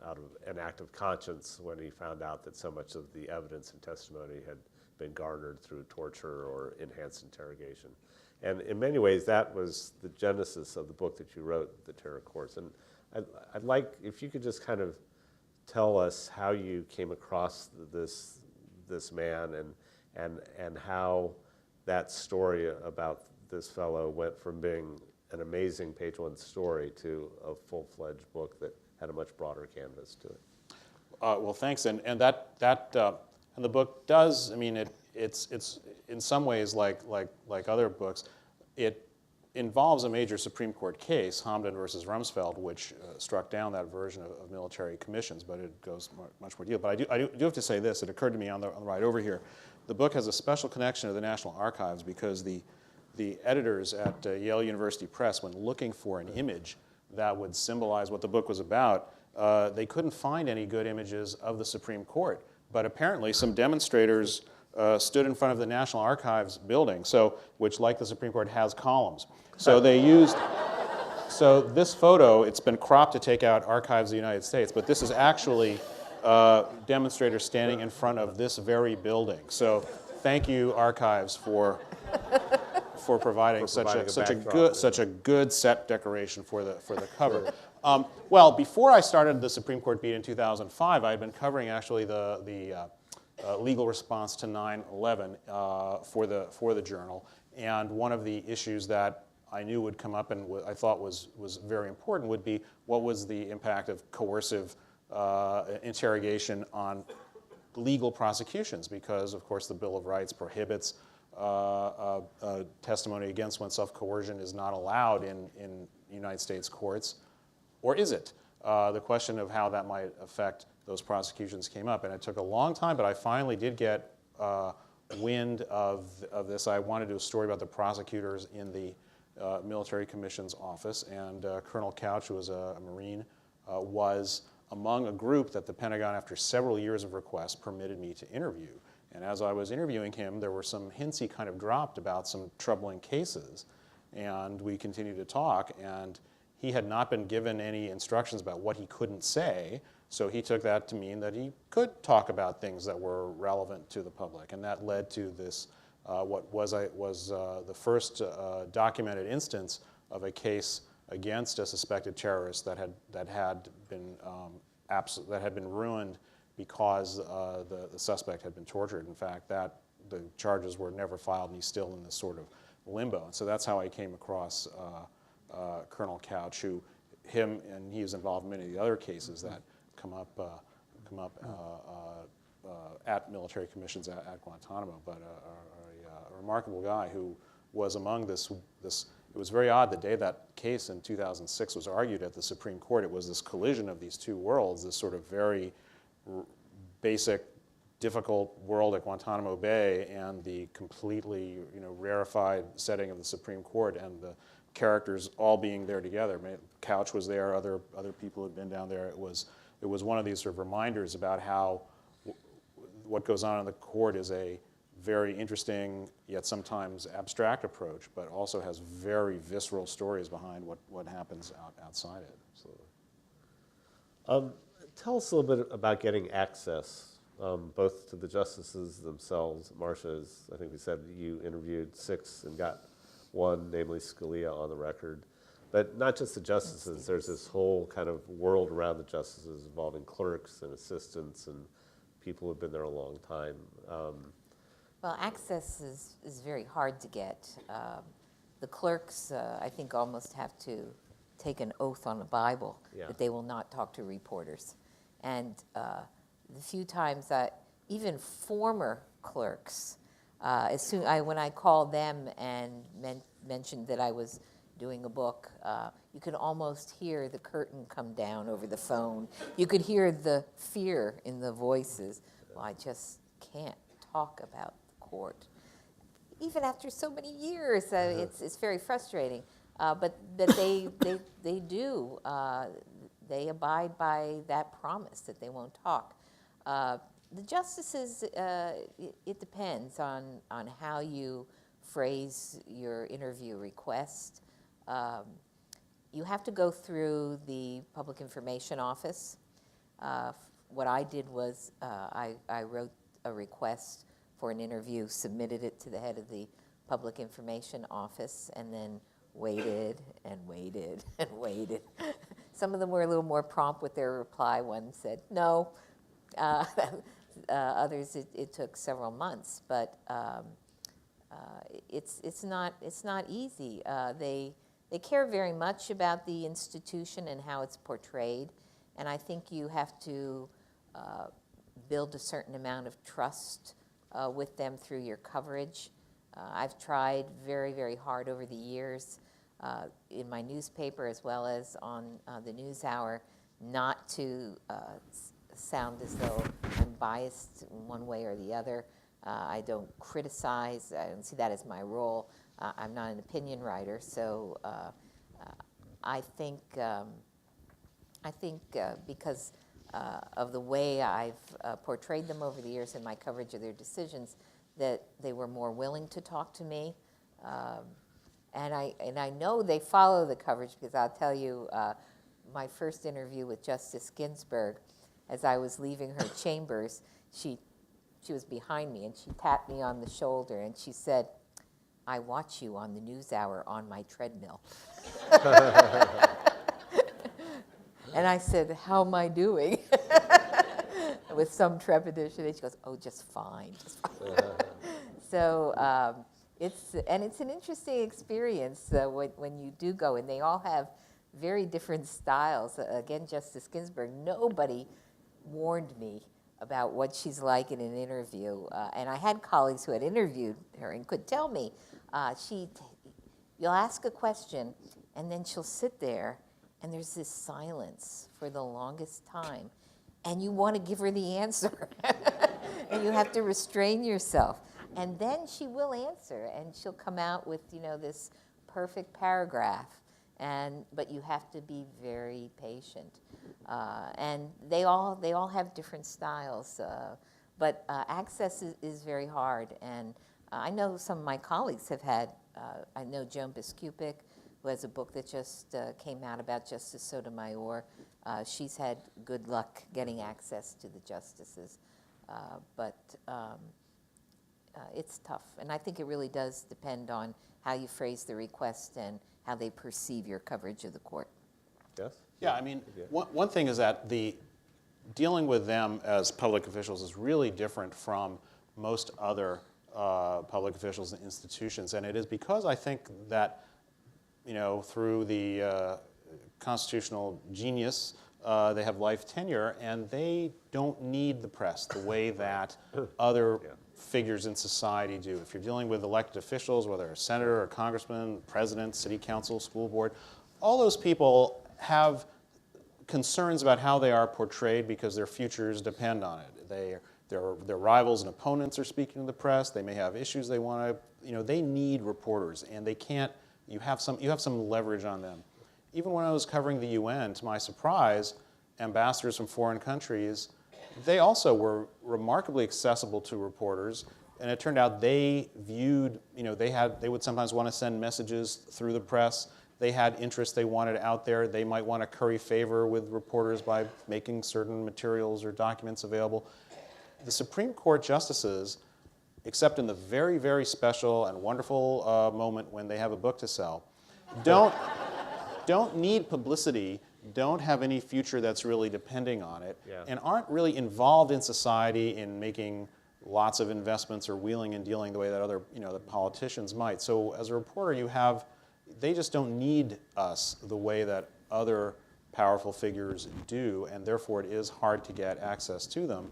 out of an act of conscience when he found out that so much of the evidence and testimony had been garnered through torture or enhanced interrogation. And in many ways, that was the genesis of the book that you wrote, The Terror Courts. And I'd like, if you could just kind of tell us how you came across this man and how that story about this fellow went from being an amazing page one story to a full-fledged book that had a much broader canvas to it. Well, thanks, and and the book does. I mean, it's in some ways like other books. It involves a major Supreme Court case, Hamdan versus Rumsfeld, which struck down that version of military commissions, but it goes much more deep. But I do have to say this. It occurred to me on the ride over here. The book has a special connection to the National Archives because the editors at Yale University Press, when looking for an image that would symbolize what the book was about, they couldn't find any good images of the Supreme Court. But apparently some demonstrators stood in front of the National Archives building, which, like the Supreme Court, has columns. So they used, so this photo, it's been cropped to take out Archives of the United States, but this is actually demonstrators standing in front of this very building. So thank you, Archives, for providing such a good set decoration for the cover. Well, before I started the Supreme Court beat in 2005, I had been covering actually the legal response to 9/11 for the Journal, and one of the issues that I knew would come up and I thought was very important would be what was the impact of coercive interrogation on legal prosecutions, because of course the Bill of Rights prohibits testimony against oneself. Coercion is not allowed in United States courts, or is it? The question of how that might affect those prosecutions came up, and it took a long time, but I finally did get wind of this. I wanted to do a story about the prosecutors in the Military Commission's office, and Colonel Couch, who was a Marine, was among a group that the Pentagon, after several years of requests, permitted me to interview. And as I was interviewing him, there were some hints he kind of dropped about some troubling cases, and we continued to talk, and he had not been given any instructions about what he couldn't say, so he took that to mean that he could talk about things that were relevant to the public, and that led to this, what was the first documented instance of a case against a suspected terrorist that had been ruined because the suspect had been tortured. In fact, the charges were never filed, and he's still in this sort of limbo. And so that's how I came across Colonel Couch, and he was involved in many of the other cases that come up at military commissions at Guantanamo. But a remarkable guy who was among this. It was very odd. The day that case in 2006 was argued at the Supreme Court, it was this collision of these two worlds, this sort of very basic, difficult world at Guantanamo Bay and the completely rarefied setting of the Supreme Court, and the characters all being there together. Couch was there, other people had been down there. It was one of these sort of reminders about how what goes on in the court is a very interesting, yet sometimes abstract approach, but also has very visceral stories behind what happens outside it. Absolutely. Tell us a little bit about getting access, both to the justices themselves. Marcia, I think we said you interviewed 6 and got 1, namely Scalia, on the record. But not just the justices, there's this whole kind of world around the justices involving clerks and assistants and people who've been there a long time. Well, access is very hard to get. The clerks, I think, almost have to take an oath on the Bible that they will not talk to reporters. And the few times that even former clerks, when I called them and mentioned that I was doing a book, you could almost hear the curtain come down over the phone. You could hear the fear in the voices. Well, I just can't talk about the court. Even after so many years, it's very frustrating. But they do. They abide by that promise that they won't talk. The justices, it depends on how you phrase your interview request. You have to go through the Public Information Office. What I did was I wrote a request for an interview, submitted it to the head of the Public Information Office, and then waited and waited and waited. Some of them were a little more prompt with their reply. One said no. Others, it took several months, but it's not easy. They care very much about the institution and how it's portrayed, and I think you have to build a certain amount of trust with them through your coverage. I've tried very, very hard over the years in my newspaper as well as on the NewsHour not to sound as though I'm biased in one way or the other. I don't criticize. I don't see that as my role. I'm not an opinion writer, so I think because of the way I've portrayed them over the years in my coverage of their decisions, that they were more willing to talk to me. And I know they follow the coverage, because I'll tell you, my first interview with Justice Ginsburg, as I was leaving her chambers, she was behind me, and she tapped me on the shoulder, and she said, "I watch you on the NewsHour on my treadmill." And I said, "How am I doing?" With some trepidation. And she goes, "Oh, just fine, just fine." So it's an interesting experience when you do go, and they all have very different styles. Again, Justice Ginsburg, nobody warned me about what she's like in an interview. And I had colleagues who had interviewed her and could tell me, you'll ask a question, and then she'll sit there, and there's this silence for the longest time, and you want to give her the answer, and you have to restrain yourself. And then she will answer, and she'll come out with, this perfect paragraph, but you have to be very patient. And they all have different styles, but access is very hard. And I know some of my colleagues have had, I know Joan Biskupic, who has a book that just came out about Justice Sotomayor. She's had good luck getting access to the justices, but it's tough. And I think it really does depend on how you phrase the request and how they perceive your coverage of the court. Yes? Yeah, I mean, one thing is that dealing with them as public officials is really different from most other public officials and institutions. And it is because I think that, through the constitutional genius, they have life tenure, and they don't need the press the way that other figures in society do. If you're dealing with elected officials, whether a senator or congressman, president, city council, school board, all those people have concerns about how they are portrayed because their futures depend on it. Their rivals and opponents are speaking to the press. They may have issues they want to, they need reporters, and they can't. You have some leverage on them. Even when I was covering the UN, to my surprise, ambassadors from foreign countries, they also were remarkably accessible to reporters, and it turned out they viewed, they would sometimes want to send messages through the press. They had interests they wanted out there. They might want to curry favor with reporters by making certain materials or documents available. The Supreme Court justices, except in the very, very special and wonderful moment when they have a book to sell, don't need publicity, don't have any future that's really depending on it, and aren't really involved in society in making lots of investments or wheeling and dealing the way that other, the politicians might. So as a reporter, they just don't need us the way that other powerful figures do, and therefore it is hard to get access to them.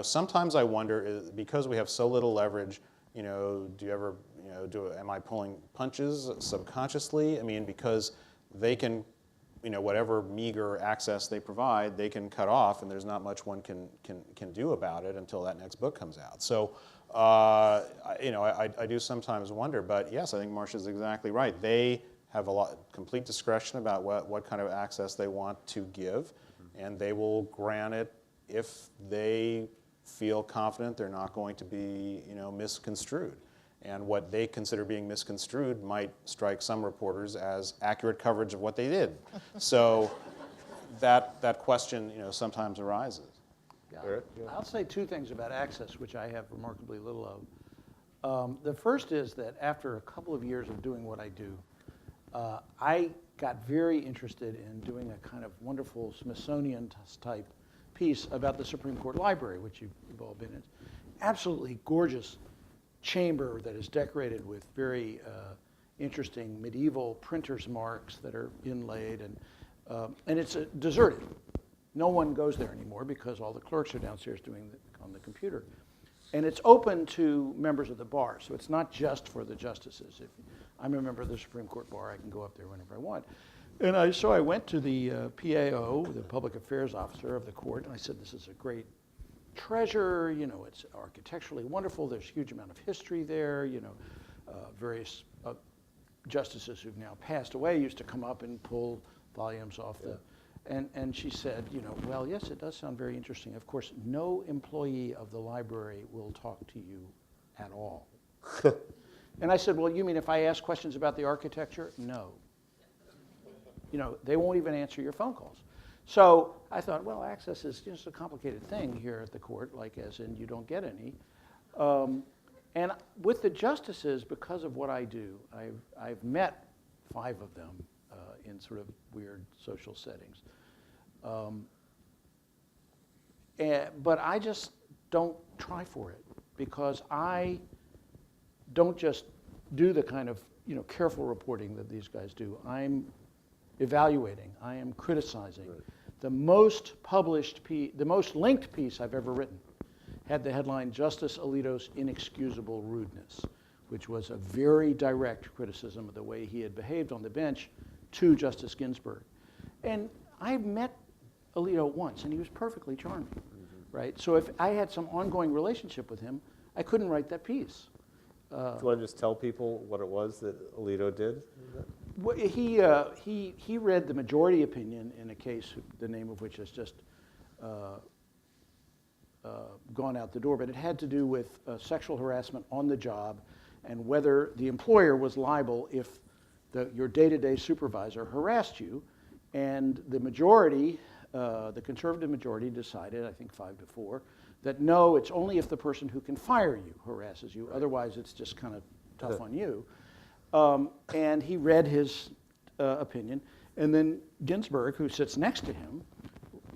Sometimes I wonder, because we have so little leverage, do you ever, am I pulling punches subconsciously? I mean, because they can, whatever meager access they provide, they can cut off, and there's not much one can do about it until that next book comes out. So, I do sometimes wonder, but yes, I think Marcia's exactly right. They have complete discretion about what kind of access they want to give, and they will grant it if they feel confident they're not going to be, misconstrued. And what they consider being misconstrued might strike some reporters as accurate coverage of what they did. So that question, sometimes arises. Yeah. Garrett, yeah. I'll say two things about access, which I have remarkably little of. The first is that after a couple of years of doing what I do, I got very interested in doing a kind of wonderful Smithsonian-type piece about the Supreme Court Library, which you've all been in. Absolutely gorgeous chamber that is decorated with very interesting medieval printer's marks that are inlaid, and it's deserted. No one goes there anymore because all the clerks are downstairs doing on the computer. And it's open to members of the bar, so it's not just for the justices. If I'm a member of the Supreme Court bar, I can go up there whenever I want. And so I went to the PAO, the public affairs officer of the court, and I said, this is a great treasure, it's architecturally wonderful, there's a huge amount of history there, various justices who've now passed away used to come up and pull volumes off the... And she said, well, yes, it does sound very interesting. Of course, no employee of the library will talk to you at all. And I said, well, you mean if I ask questions about the architecture? No. They won't even answer your phone calls. So I thought, well, access is just a complicated thing here at the court, like as in you don't get any. And with the justices, because of what I do, I've met 5 of them in sort of weird social settings. But I just don't try for it because I don't just do the kind of careful reporting that these guys do. I'm evaluating. I am criticizing. Right. The most published piece, the most linked piece I've ever written had the headline, Justice Alito's Inexcusable Rudeness, which was a very direct criticism of the way he had behaved on the bench to Justice Ginsburg. And I met Alito once, and he was perfectly charming, right? So if I had some ongoing relationship with him, I couldn't write that piece. Do you want to just tell people what it was that Alito did? Well, he read the majority opinion in a case, the name of which has just gone out the door, but it had to do with sexual harassment on the job and whether the employer was liable if your day-to-day supervisor harassed you. And the majority, the conservative majority decided, I think 5-4, that no, it's only if the person who can fire you harasses you. Otherwise, it's just kind of tough on you. And he read his opinion. And then Ginsburg, who sits next to him,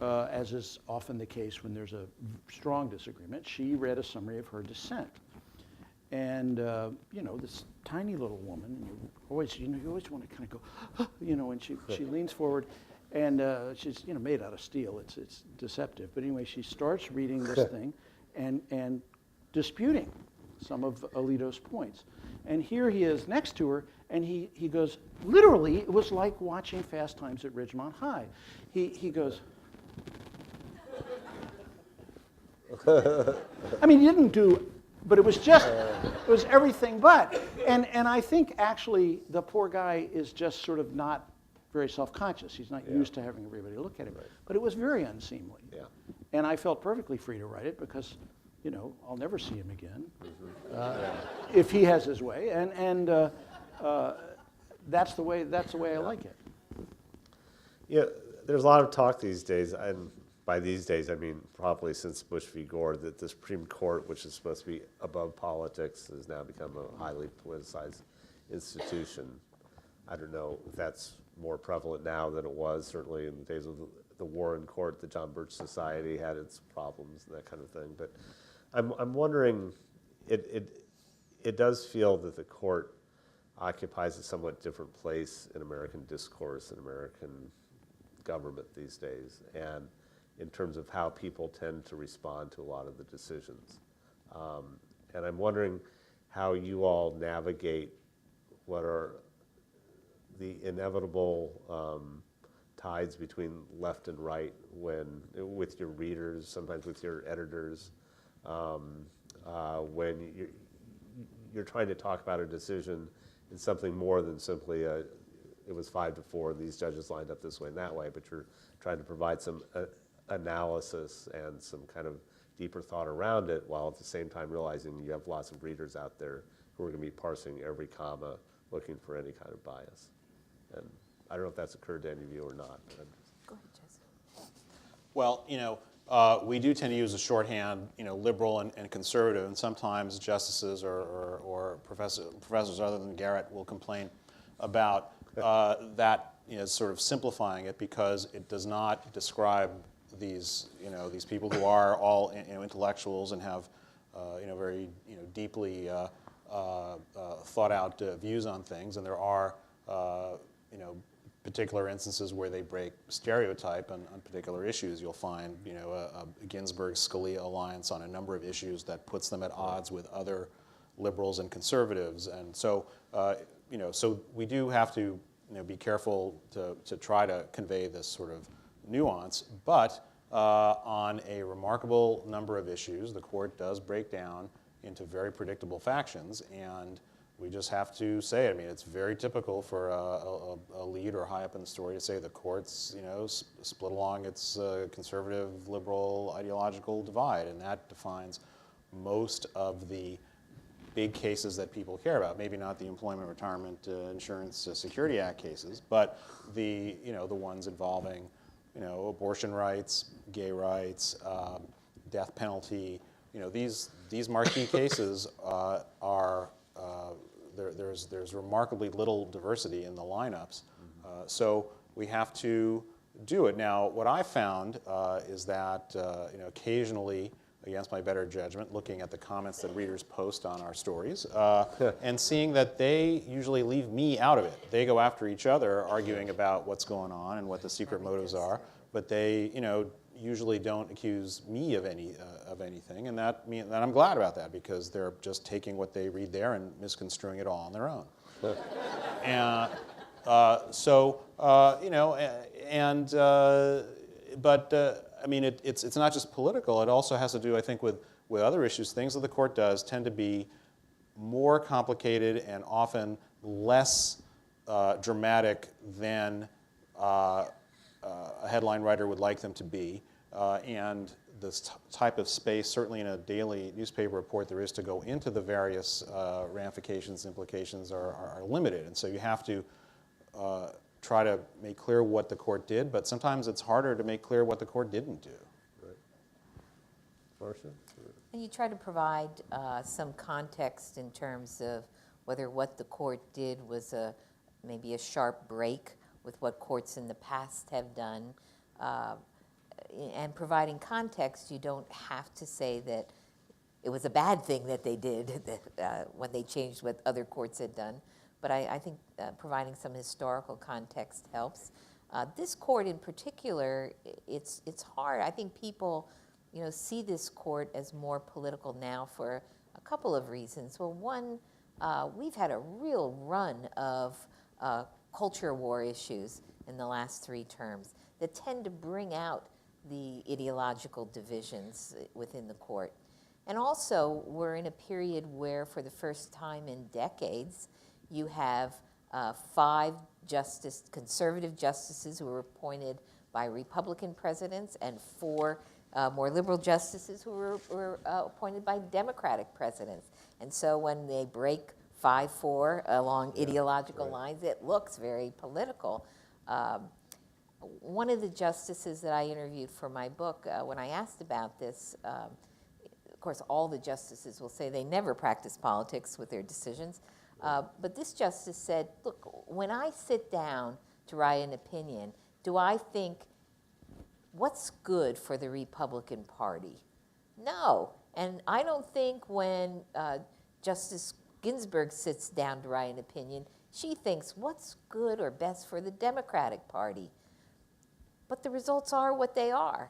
as is often the case when there's a strong disagreement, she read a summary of her dissent. And this tiny little woman, and you always want to kind of go, and she leans forward, and she's made out of steel. It's deceptive. But anyway, she starts reading this thing, and disputing some of Alito's points. And here he is next to her, and he goes, literally, it was like watching Fast Times at Ridgemont High. He goes. I mean, he didn't do. But it was just, it was everything but. And I think actually the poor guy is just sort of not very self-conscious. He's not used to having everybody look at him. Right. But it was very unseemly. Yeah. And I felt perfectly free to write it because, I'll never see him again if he has his way. And that's the way I like it. Yeah, there's a lot of talk these days, and by these days, I mean probably since Bush v. Gore, that the Supreme Court, which is supposed to be above politics, has now become a highly politicized institution. I don't know if that's more prevalent now than it was, certainly in the days of the Warren Court, the John Birch Society had its problems and that kind of thing. But I'm wondering, it does feel that the court occupies a somewhat different place in American discourse and American government these days, and in terms of how people tend to respond to a lot of the decisions. And I'm wondering how you all navigate what are the inevitable tides between left and right with your readers, sometimes with your editors, when you're trying to talk about a decision in something more than simply it was 5-4, these judges lined up this way and that way, but you're trying to provide some analysis and some kind of deeper thought around it, while at the same time realizing you have lots of readers out there who are going to be parsing every comma, looking for any kind of bias. And I don't know if that's occurred to any of you or not. Go ahead, Jess. Well, we do tend to use a shorthand, liberal and conservative, and sometimes justices or professors other than Garrett will complain about that, sort of simplifying it because it does not describe these people who are all intellectuals and have very deeply thought out views on things, and there are particular instances where they break stereotype on particular issues. You'll find a Ginsburg-Scalia alliance on a number of issues that puts them at odds with other liberals and conservatives, and so so we do have to be careful to try to convey this sort of nuance, but on a remarkable number of issues, the court does break down into very predictable factions, and we just have to say it. I mean, it's very typical for a lead or high up in the story to say the court's, split along its conservative, liberal, ideological divide, and that defines most of the big cases that people care about. Maybe not the Employment, Retirement, Insurance, Security Act cases, but the ones involving, abortion rights, gay rights, death penalty. These marquee cases are. There's remarkably little diversity in the lineups, so we have to do it. Now, what I found is that occasionally, against my better judgment, looking at the comments that readers post on our stories, and seeing that they usually leave me out of it. They go after each other, arguing about what's going on and what the secret motives are, but they usually don't accuse me of anything, and that I'm glad about that because they're just taking what they read there and misconstruing it all on their own. And I mean, it's not just political. It also has to do, I think, with other issues. Things that the court does tend to be more complicated and often less dramatic than a headline writer would like them to be, and this type of space, certainly in a daily newspaper report, there is to go into the various ramifications, implications are limited, and so you have to try to make clear what the court did, but sometimes it's harder to make clear what the court didn't do. Right. Marcia? And you try to provide some context in terms of whether what the court did was maybe a sharp break with what courts in the past have done. And providing context, you don't have to say that it was a bad thing that they did when they changed what other courts had done. But I think providing some historical context helps. This court in particular, it's hard. I think people see this court as more political now for a couple of reasons. Well, one, we've had a real run of culture war issues in the last 3 terms that tend to bring out the ideological divisions within the court. And also, we're in a period where, for the first time in decades, you have 5 conservative justices who were appointed by Republican presidents and 4 more liberal justices who were appointed by Democratic presidents. And so when they break 5-4 along ideological lines, it looks very political. One of the justices that I interviewed for my book, when I asked about this, of course, all the justices will say they never practice politics with their decisions, but this justice said, look, when I sit down to write an opinion, do I think, what's good for the Republican Party? No. And I don't think when Justice Ginsburg sits down to write an opinion, she thinks, what's good or best for the Democratic Party? But the results are what they are.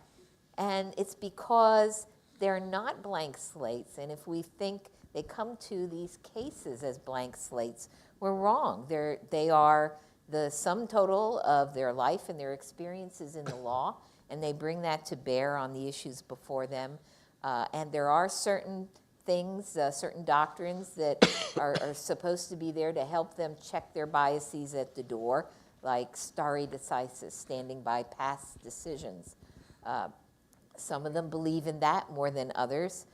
And it's because they're not blank slates. And if we think they come to these cases as blank slates, we're wrong. They are the sum total of their life and their experiences in the law, and they bring that to bear on the issues before them. And there are certain things, certain doctrines that are supposed to be there to help them check their biases at the door, like stare decisis, standing by past decisions. Some of them believe in that more than others,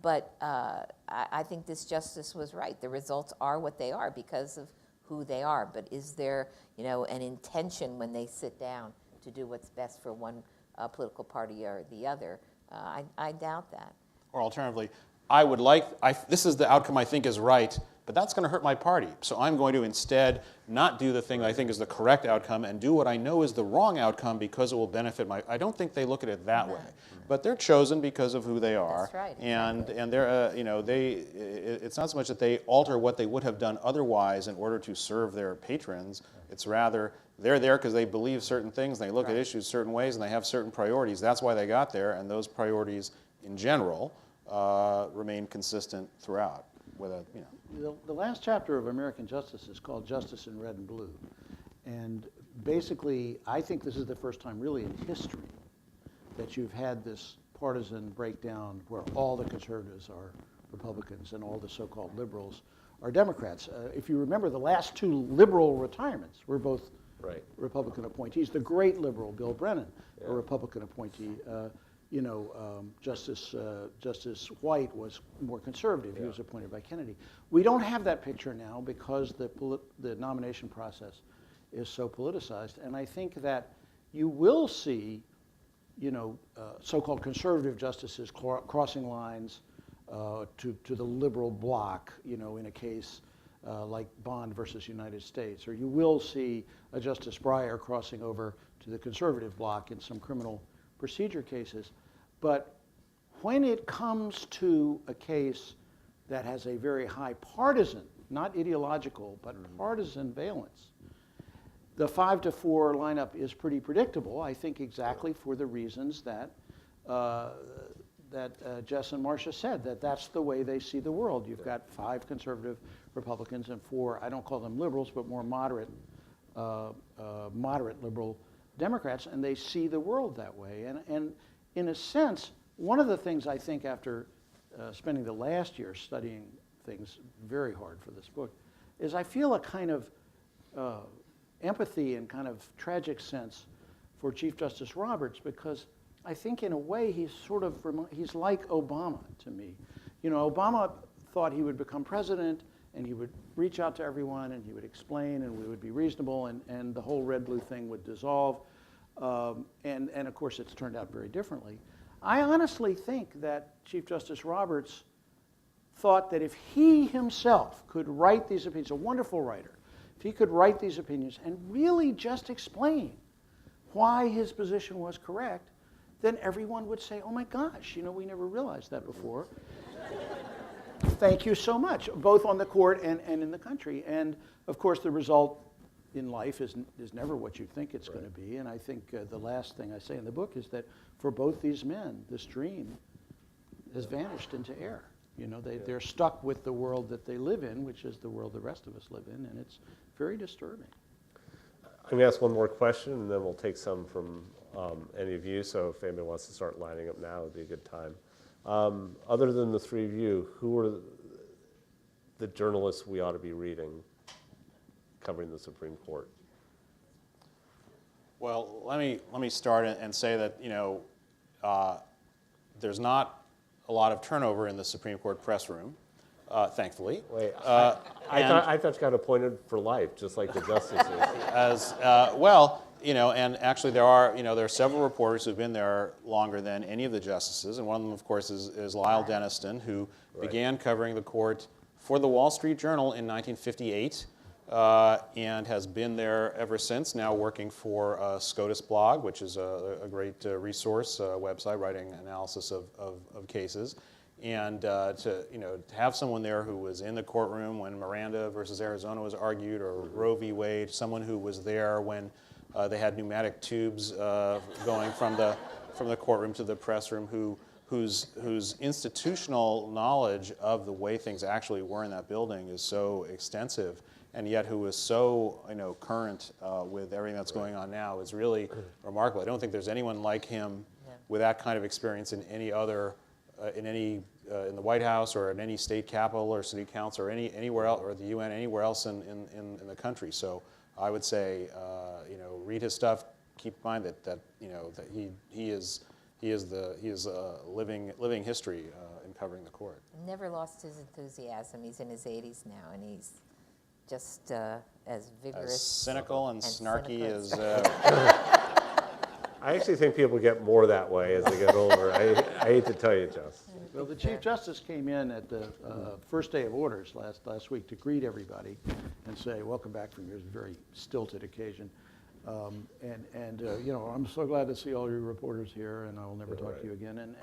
but I think this justice was right. The results are what they are because of who they are, but is there an intention when they sit down to do what's best for one political party or the other. I doubt that. Or alternatively, this is the outcome I think is right, but that's going to hurt my party. So I'm going to instead not do the thing I think is the correct outcome and do what I know is the wrong outcome because it will benefit my. I don't think they look at it that way, but they're chosen because of who they are. That's right. And Exactly. and they're it's not so much that they alter what they would have done otherwise in order to serve their patrons. It's rather they're there because they believe certain things, and they look at issues certain ways, and they have certain priorities. That's why they got there, and those priorities in general remain consistent throughout. The last chapter of American Justice is called Justice in Red and Blue. And basically, I think this is the first time really in history that you've had this partisan breakdown where all the conservatives are Republicans and all the so-called liberals are Democrats. If you remember, the last two liberal retirements were both Republican appointees. The great liberal, Bill Brennan, a Republican appointee. Justice White was more conservative. He was appointed by Kennedy. We don't have that picture now because the nomination process is so politicized. And I think that you will see, so-called conservative justices crossing lines to the liberal bloc, in a case like Bond versus United States. Or you will see a Justice Breyer crossing over to the conservative bloc in some criminal procedure cases. But when it comes to a case that has a very high partisan, not ideological, but partisan valence, the 5-4 lineup is pretty predictable, I think, exactly for the reasons that Jess and Marcia said, that's the way they see the world. You've got 5 conservative Republicans and 4, I don't call them liberals, but more moderate liberal Democrats, and they see the world that way. And in a sense, one of the things I think after spending the last year studying things very hard for this book is I feel a kind of empathy and kind of tragic sense for Chief Justice Roberts, because I think in a way he's he's like Obama to me. Obama thought he would become president and he would reach out to everyone and he would explain and we would be reasonable and the whole red-blue thing would dissolve. And of course it's turned out very differently. I honestly think that Chief Justice Roberts thought that if he himself could write these opinions, a wonderful writer, if he could write these opinions and really just explain why his position was correct, then everyone would say, oh my gosh, we never realized that before. Thank you so much, both on the court and in the country. And of course the result in life is never what you think it's going to be. And I think the last thing I say in the book is that for both these men, this dream has vanished into air. They're stuck with the world that they live in, which is the world the rest of us live in, and it's very disturbing. I'm going to ask one more question, and then we'll take some from any of you. So if anybody wants to start lining up now, it would be a good time. Other than the three of you, who are the journalists we ought to be reading covering the Supreme Court? Well, let me start and say that there's not a lot of turnover in the Supreme Court press room, thankfully. Wait, I thought you got appointed for life, just like the justices. And actually there are several reporters who've been there longer than any of the justices, and one of them, of course, is Lyle Denniston, who began covering the court for the Wall Street Journal in 1958. And has been there ever since, now working for SCOTUS blog, which is a great resource website writing analysis of cases. And to have someone there who was in the courtroom when Miranda versus Arizona was argued, or Roe v. Wade, someone who was there when they had pneumatic tubes going from the courtroom to the press room, whose institutional knowledge of the way things actually were in that building is so extensive, and yet who is so current with everything that's going on now is really remarkable. I don't think there's anyone like him with that kind of experience in any other, in the White House or in any state capitol or city council or anywhere else, or the UN, anywhere else in the country. So I would say read his stuff. Keep in mind that he is living history in covering the court. Never lost his enthusiasm. He's in his 80s now, and he's just as vigorous. As cynical and snarky cynical. as... I actually think people get more that way as they get older. I hate to tell you, Jess. Well, the Chief Justice came in at the first day of orders last week to greet everybody and say, welcome back from your very stilted occasion. You know, I'm so glad to see all your reporters here, and I will never talk to you again.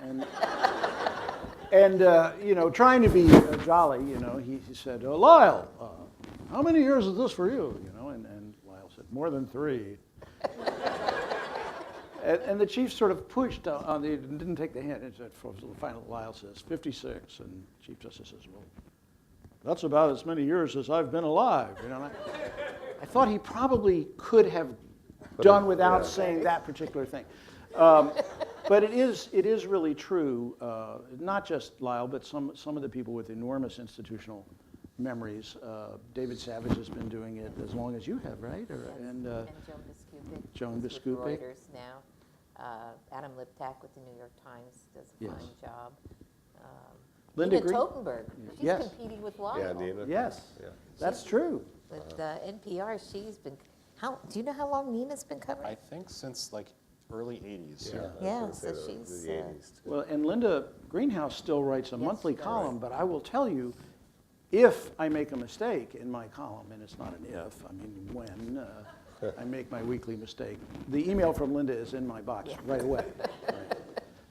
You know, trying to be jolly, you know, he said, Lyle, how many years is this for you? You know, and Lyle said, more than 3. And the chief sort of pushed on the, didn't take the hint, and said, finally Lyle says, 56, and Chief Justice says, well, that's about as many years as I've been alive. You know, I thought he probably could have done without saying that particular thing. But it is really true, not just Lyle, but some of the people with enormous institutional memories. David Savage has been doing it as long as you have, right? And Joan Biskupic. Joan Biskupic. With Reuters now. Adam Liptak with the New York Times does a fine job. Linda Nina Green. Totenberg, she's competing with Lyle. Yeah, Nina. Yes, Yeah. that's true. With NPR, she's been, do you know how long Nina's been covering? I think since like early 80s. Yeah, so she's... the 80s too. Well, and Linda Greenhouse still writes a monthly she does. column, but I will tell you, if I make a mistake in my column, and it's not an if, I mean when I make my weekly mistake, the email from Linda is in my box right away. Right.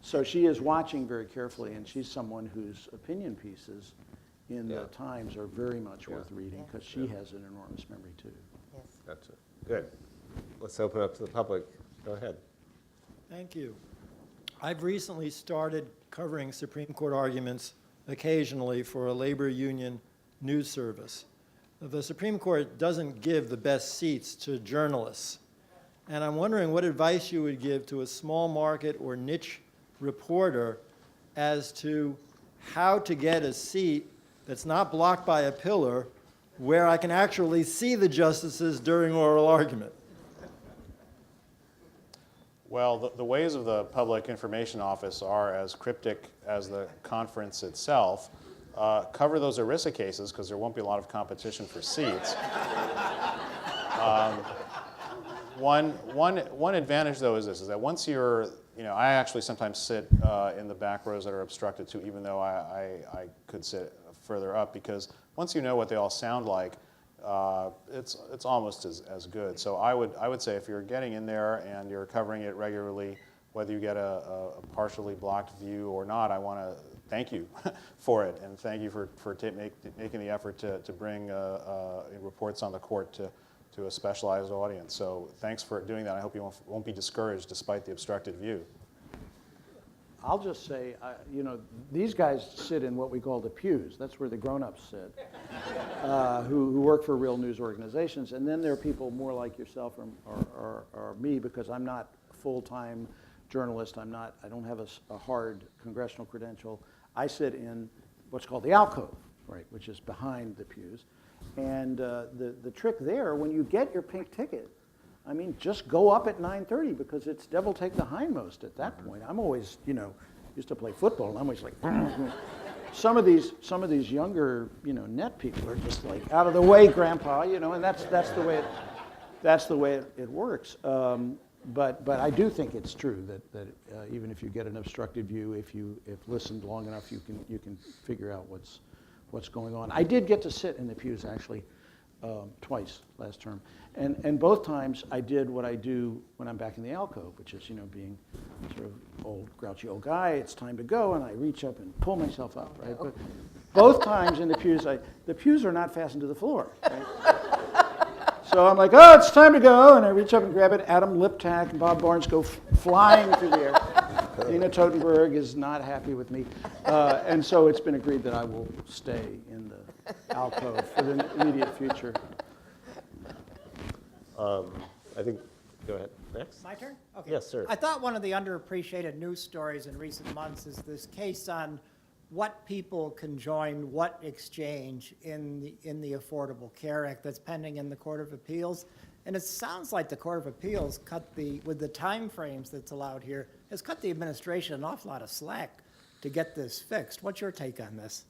So she is watching very carefully, and she's someone whose opinion pieces in the Times are very much worth reading, because she has an enormous memory too. Yes. Gotcha. Good. Let's open up to the public. Go ahead. Thank you. I've recently started covering Supreme Court arguments occasionally for a labor union news service. The Supreme Court doesn't give the best seats to journalists, and I'm wondering what advice you would give to a small market or niche reporter as to how to get a seat that's not blocked by a pillar where I can actually see the justices during oral argument. Well, the ways of the Public Information Office are as cryptic as the conference itself. Cover those ERISA cases, because there won't be a lot of competition for seats. One advantage, though, is this, is that once you're, you know, I actually sometimes sit in the back rows that are obstructed too, even though I could sit further up, because once you know what they all sound like, it's almost as good. So I would say if you're getting in there and you're covering it regularly, whether you get a partially blocked view or not, I want to thank you for it, and thank you for making the effort to bring reports on the court to a specialized audience. So thanks for doing that. I hope you won't be discouraged despite the obstructed view. I'll just say, you know, these guys sit in what we call the pews. That's where the grown-ups sit, who work for real news organizations. And then there are people more like yourself or me, because I'm not a full-time journalist. I don't have a hard congressional credential. I sit in what's called the alcove, right, which is behind the pews. And the trick there, when you get your pink ticket, I mean, just go up at 9:30, because it's devil take the hindmost at that point. I'm always, you know, used to play football, and I'm always like, some of these younger, you know, net people are just like, out of the way, Grandpa, you know, and that's the way it works. But I do think it's true that even if you get an obstructed view, if listened long enough, you can figure out what's going on. I did get to sit in the pews actually twice last term, and both times I did what I do when I'm back in the alcove, which is, you know, being sort of old grouchy old guy. It's time to go, and I reach up and pull myself up, right? But both times in the pews, the pews are not fastened to the floor, right? So I'm like, oh, it's time to go, and I reach up and grab it. Adam Liptak and Bob Barnes go flying through the air. Nina Totenberg is not happy with me, and so it's been agreed that I will stay in the alcove for the immediate future. I think, go ahead. Next? My turn? Okay. Yes, sir. I thought one of the underappreciated news stories in recent months is this case on what people can join what exchange in the Affordable Care Act that's pending in the Court of Appeals. And it sounds like the Court of Appeals with the time frames that's allowed here, has cut the administration an awful lot of slack to get this fixed. What's your take on this?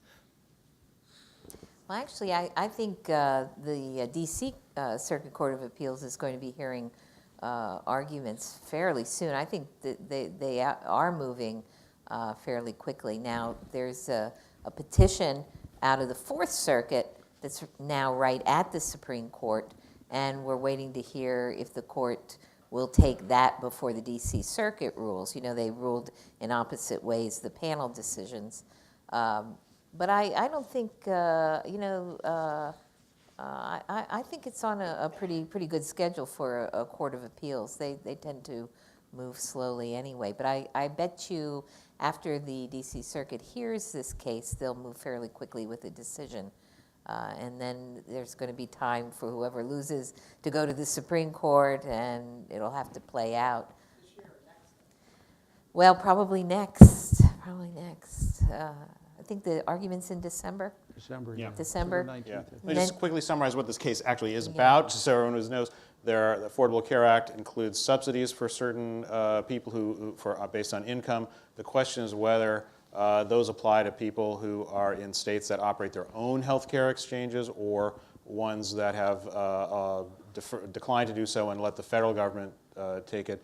Well, actually, I think the D.C. Circuit Court of Appeals is going to be hearing arguments fairly soon. I think that they are moving fairly quickly. Now, there's a petition out of the Fourth Circuit that's now right at the Supreme Court, and we're waiting to hear if the court will take that before the D.C. Circuit rules. You know, they ruled in opposite ways, the panel decisions. But I don't think, you know, I think it's on a pretty good schedule for a Court of Appeals. They tend to move slowly anyway. But I bet you after the D.C. Circuit hears this case, they'll move fairly quickly with a decision. And then there's going to be time for whoever loses to go to the Supreme Court, and it'll have to play out. This year or next? Well, probably next. Probably next. I think the argument's in December. December, Yeah. December. 19th. Yeah. I think. Let me just quickly summarize what this case actually is about, just so everyone knows. The Affordable Care Act includes subsidies for certain people who based on income. The question is whether those apply to people who are in states that operate their own health care exchanges or ones that have declined to do so and let the federal government take it.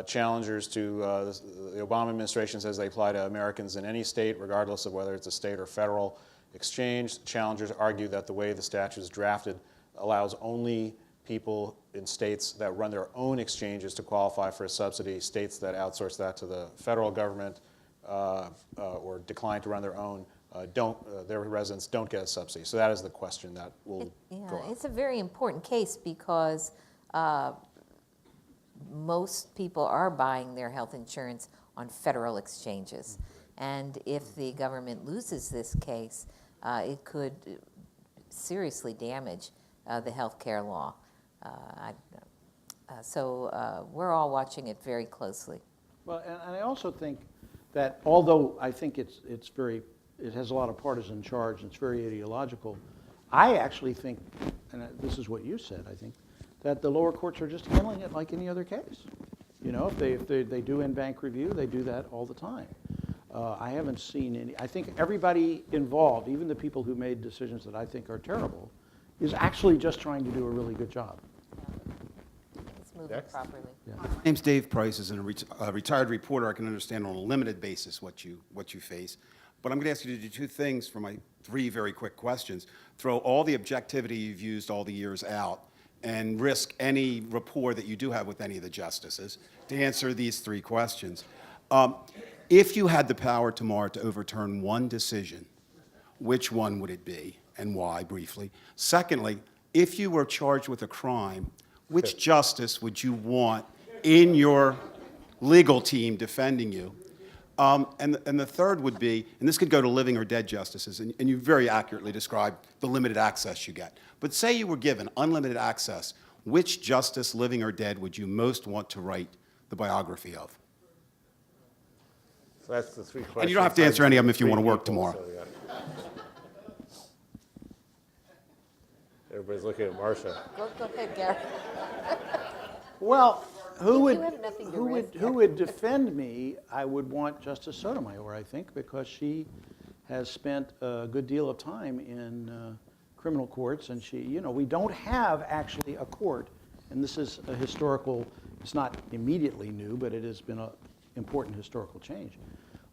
Challengers to the Obama administration says they apply to Americans in any state, regardless of whether it's a state or federal exchange. Challengers argue that the way the statute is drafted allows only people in states that run their own exchanges to qualify for a subsidy. States that outsource that to the federal government or decline to run their own their residents don't get a subsidy. So that is the question that will go up. It's a very important case because most people are buying their health insurance on federal exchanges. And if the government loses this case, it could seriously damage the health care law. So we're all watching it very closely. Well, and I also think that although I think it has a lot of partisan charge and it's very ideological, I actually think, and this is what you said, I think, that the lower courts are just handling it like any other case. You know, if they do in-bank review, they do that all the time. I haven't seen any. I think everybody involved, even the people who made decisions that I think are terrible, is actually just trying to do a really good job. It's moving properly. Yeah. My name's Dave Price. As a retired reporter, I can understand on a limited basis what you face. But I'm going to ask you to do two things for my three very quick questions. Throw all the objectivity you've used all the years out and risk any rapport that you do have with any of the justices to answer these three questions. If you had the power tomorrow to overturn one decision, which one would it be and why, briefly? Secondly, if you were charged with a crime, which justice would you want in your legal team defending you? And the third would be, and this could go to living or dead justices, and you very accurately described the limited access you get. But say you were given unlimited access, which justice, living or dead, would you most want to write the biography of? So that's the three questions. And you don't have to answer any of them if you want to work tomorrow. So, yeah. Everybody's looking at Marcia. Go ahead, Garrett. Well, who You have nothing to risk. would defend me? I would want Justice Sotomayor, I think, because she has spent a good deal of time in criminal courts, and we don't have actually a court, and this is a historical. It's not immediately new, but it has been an important historical change.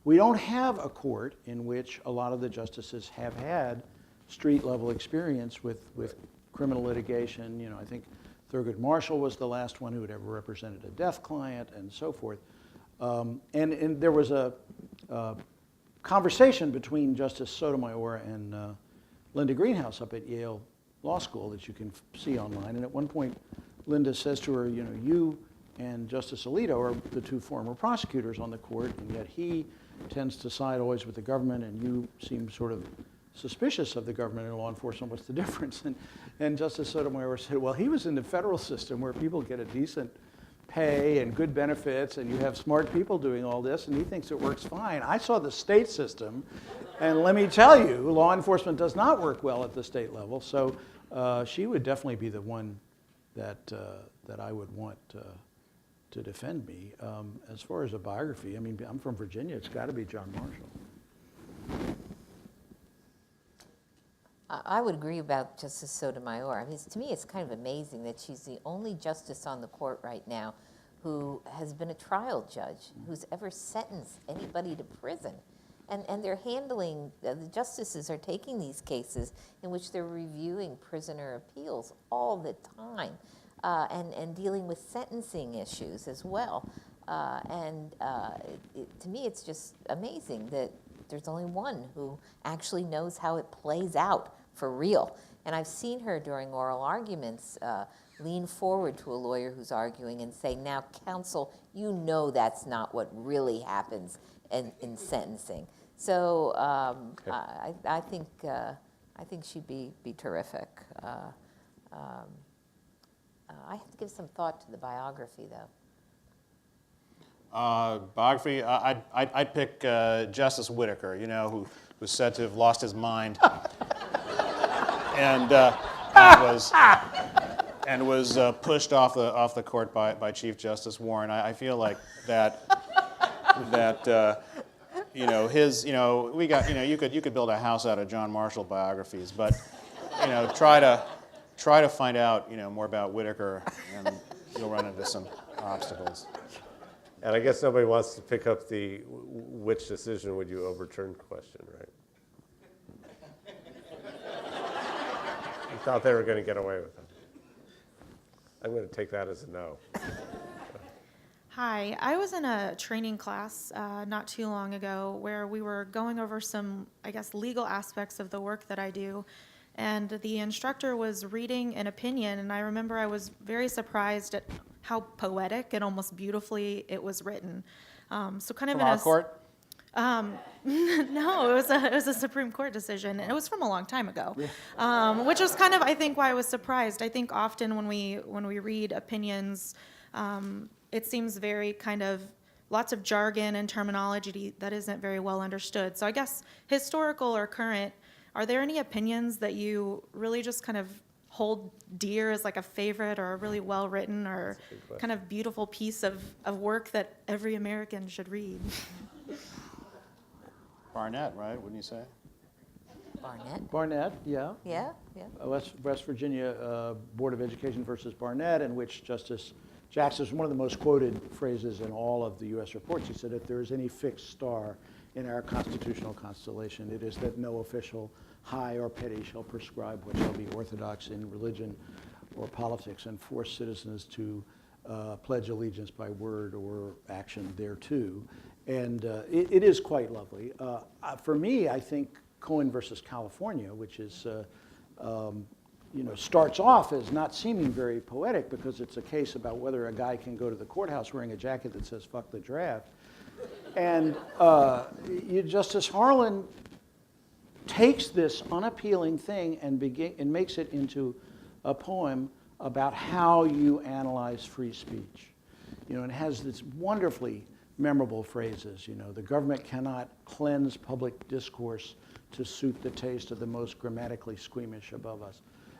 We don't have a court in which a lot of the justices have had street-level experience with criminal litigation. I think Thurgood Marshall was the last one who had ever represented a death client and so forth. And there was a conversation between Justice Sotomayor and Linda Greenhouse up at Yale Law School that you can see online. And at one point, Linda says to her, you and Justice Alito are the two former prosecutors on the court, and yet he tends to side always with the government, and you seem sort of suspicious of the government and law enforcement. What's the difference? And Justice Sotomayor said, well, he was in the federal system where people get a decent pay and good benefits, and you have smart people doing all this, and he thinks it works fine. I saw the state system, and let me tell you, law enforcement does not work well at the state level. So she would definitely be the one that I would want to defend me. As far as a biography, I mean, I'm from Virginia. It's got to be John Marshall. I would agree about Justice Sotomayor. I mean, to me, it's kind of amazing that she's the only justice on the court right now who has been a trial judge, who's ever sentenced anybody to prison. And they're handling, the justices are taking these cases in which they're reviewing prisoner appeals all the time and dealing with sentencing issues as well. To me, it's just amazing that there's only one who actually knows how it plays out for real. And I've seen her during oral arguments lean forward to a lawyer who's arguing and say, now, counsel, you know that's not what really happens in sentencing. So I think she'd be terrific. I have to give some thought to the biography, though. Biography, I'd pick Justice Whittaker, you know, who was said to have lost his mind and was pushed off the court by Chief Justice Warren. I feel like that you know, we got, you know, you could build a house out of John Marshall biographies, but you know, try to find out, you know, more about Whittaker, and you'll run into some obstacles. And I guess nobody wants to pick up the which decision would you overturn question, right? You thought they were going to get away with it. I'm going to take that as a no. Hi, I was in a training class not too long ago where we were going over some, I guess, legal aspects of the work that I do. And the instructor was reading an opinion, and I remember I was very surprised at how poetic and almost beautifully it was written. So kind of From our court? No, it was a Supreme Court decision, and it was from a long time ago, which was kind of, I think, why I was surprised. I think often when we read opinions, it seems very kind of lots of jargon and terminology that isn't very well understood. So I guess historical or current, are there any opinions that you really just kind of hold dear as like a favorite or a really well-written or kind of beautiful piece of work that every American should read? Barnett, right? Wouldn't you say? Barnett, yeah. Yeah. West Virginia Board of Education versus Barnett, in which Justice Jackson, one of the most quoted phrases in all of the U.S. reports. He said, if there is any fixed star in our constitutional constellation, it is that no official, high or petty, shall prescribe what shall be orthodox in religion or politics and force citizens to pledge allegiance by word or action thereto. And it is quite lovely. For me, I think Cohen versus California, which is starts off as not seeming very poetic because it's a case about whether a guy can go to the courthouse wearing a jacket that says "fuck the draft," and Justice Harlan takes this unappealing thing and makes it into a poem about how you analyze free speech. You know, and it has this wonderfully memorable phrases. You know, the government cannot cleanse public discourse to suit the taste of the most grammatically squeamish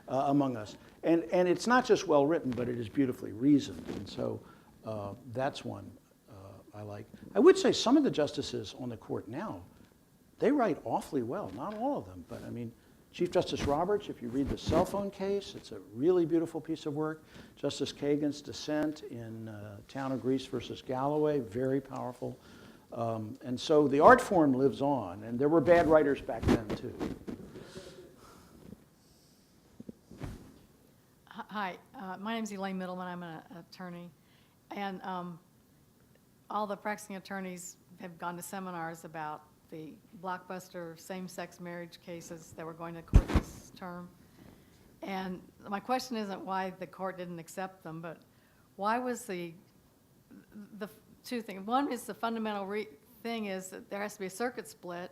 among us. And it's not just well written, but it is beautifully reasoned. And so that's one I like. I would say some of the justices on the court now, they write awfully well. Not all of them, but I mean, Chief Justice Roberts, if you read the cell phone case, it's a really beautiful piece of work. Justice Kagan's dissent in Town of Greece versus Galloway, very powerful. And so the art form lives on, and there were bad writers back then, too. Hi, my name is Elaine Middleman. I'm an attorney. And all the practicing attorneys have gone to seminars about the blockbuster same-sex marriage cases that were going to court this term. And my question isn't why the court didn't accept them, but why was the two things. One is the fundamental thing is that there has to be a circuit split,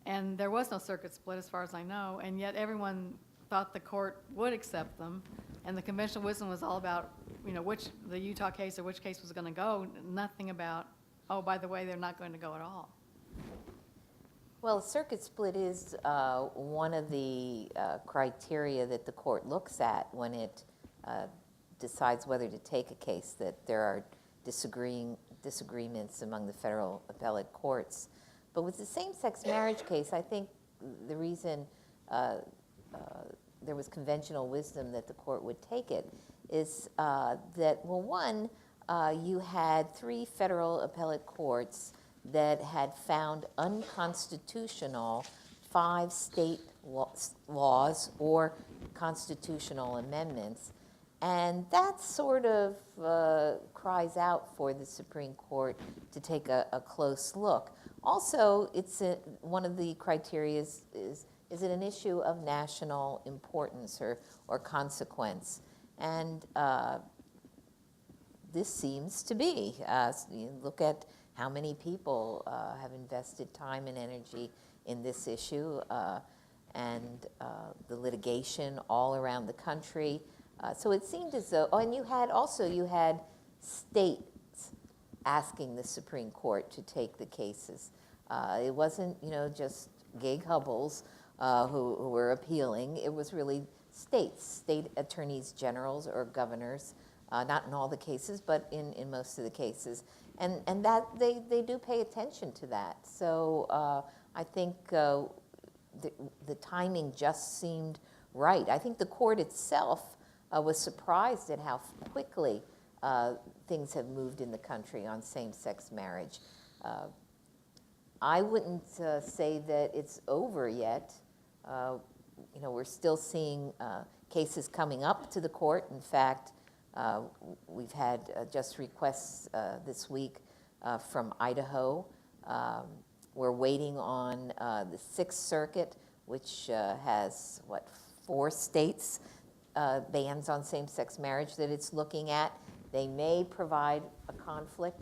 and there was no circuit split as far as I know, and yet everyone thought the court would accept them, and the conventional wisdom was all about, which the Utah case or which case was going to go, nothing about, oh, by the way, they're not going to go at all. Well, circuit split is one of the criteria that the court looks at when it decides whether to take a case, that there are disagreements among the federal appellate courts. But with the same-sex marriage case, I think the reason there was conventional wisdom that the court would take it, is that, well, one, you had 3 federal appellate courts that had found unconstitutional 5 state laws or constitutional amendments. And that sort of cries out for the Supreme Court to take a close look. Also, it's one of the criteria is it an issue of national importance or consequence? And this seems to be. You look at how many people have invested time and energy in this issue and the litigation all around the country. So it seemed as though, and you had states asking the Supreme Court to take the cases. It wasn't, just gig hubbles who were appealing. It was really states, state attorneys generals or governors, not in all the cases, but in most of the cases. And that they do pay attention to that. So I think the timing just seemed right. I think the court itself was surprised at how quickly things have moved in the country on same-sex marriage. I wouldn't say that it's over yet. We're still seeing cases coming up to the court. In fact, we've had just requests this week from Idaho. We're waiting on the Sixth Circuit, which has, 4 states bans on same-sex marriage that it's looking at. They may provide a conflict,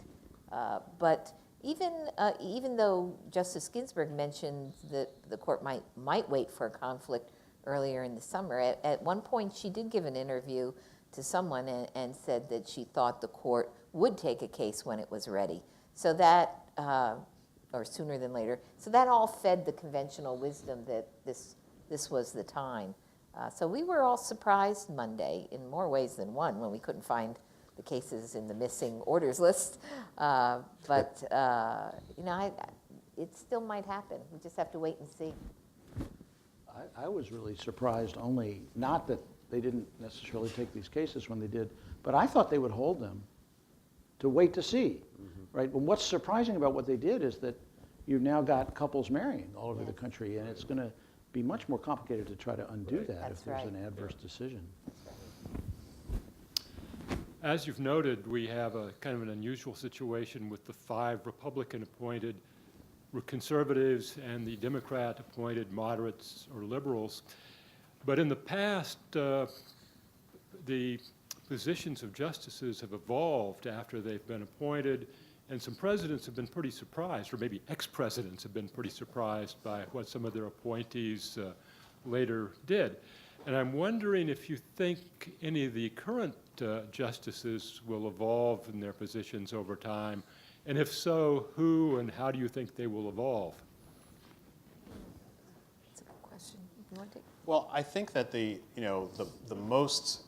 but even though Justice Ginsburg mentioned that the court might wait for a conflict earlier in the summer, at one point she did give an interview to someone and said that she thought the court would take a case when it was ready. So that, or sooner than later, so that all fed the conventional wisdom that this was the time. So we were all surprised Monday in more ways than one when we couldn't find the cases in the missing orders list. But it still might happen. We just have to wait and see. I was really surprised, only not that they didn't necessarily take these cases when they did, but I thought they would hold them to wait to see, right? But what's surprising about what they did is that you've now got couples marrying all over the country, and it's going to be much more complicated to try to undo that if there's an adverse decision. As you've noted, we have a kind of an unusual situation with the 5 Republican-appointed conservatives and the Democrat-appointed moderates or liberals. But in the past, the positions of justices have evolved after they've been appointed, and some presidents have been pretty surprised, or maybe ex-presidents have been pretty surprised by what some of their appointees later did. And I'm wondering if you think any of the current justices will evolve in their positions over time, and if so, who and how do you think they will evolve? That's a good question. You want to take? Well, I think that the most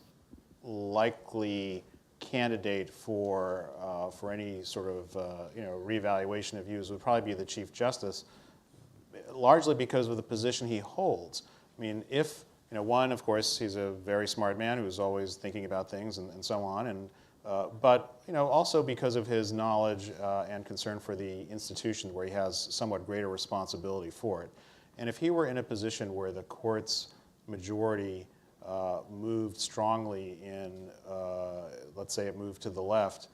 likely candidate for any sort of reevaluation of views would probably be the Chief Justice, largely because of the position he holds. I mean, if one, of course, he's a very smart man who's always thinking about things and so on, and but also because of his knowledge and concern for the institution, where he has somewhat greater responsibility for it. And if he were in a position where the court's majority moved strongly in, let's say it moved to the left,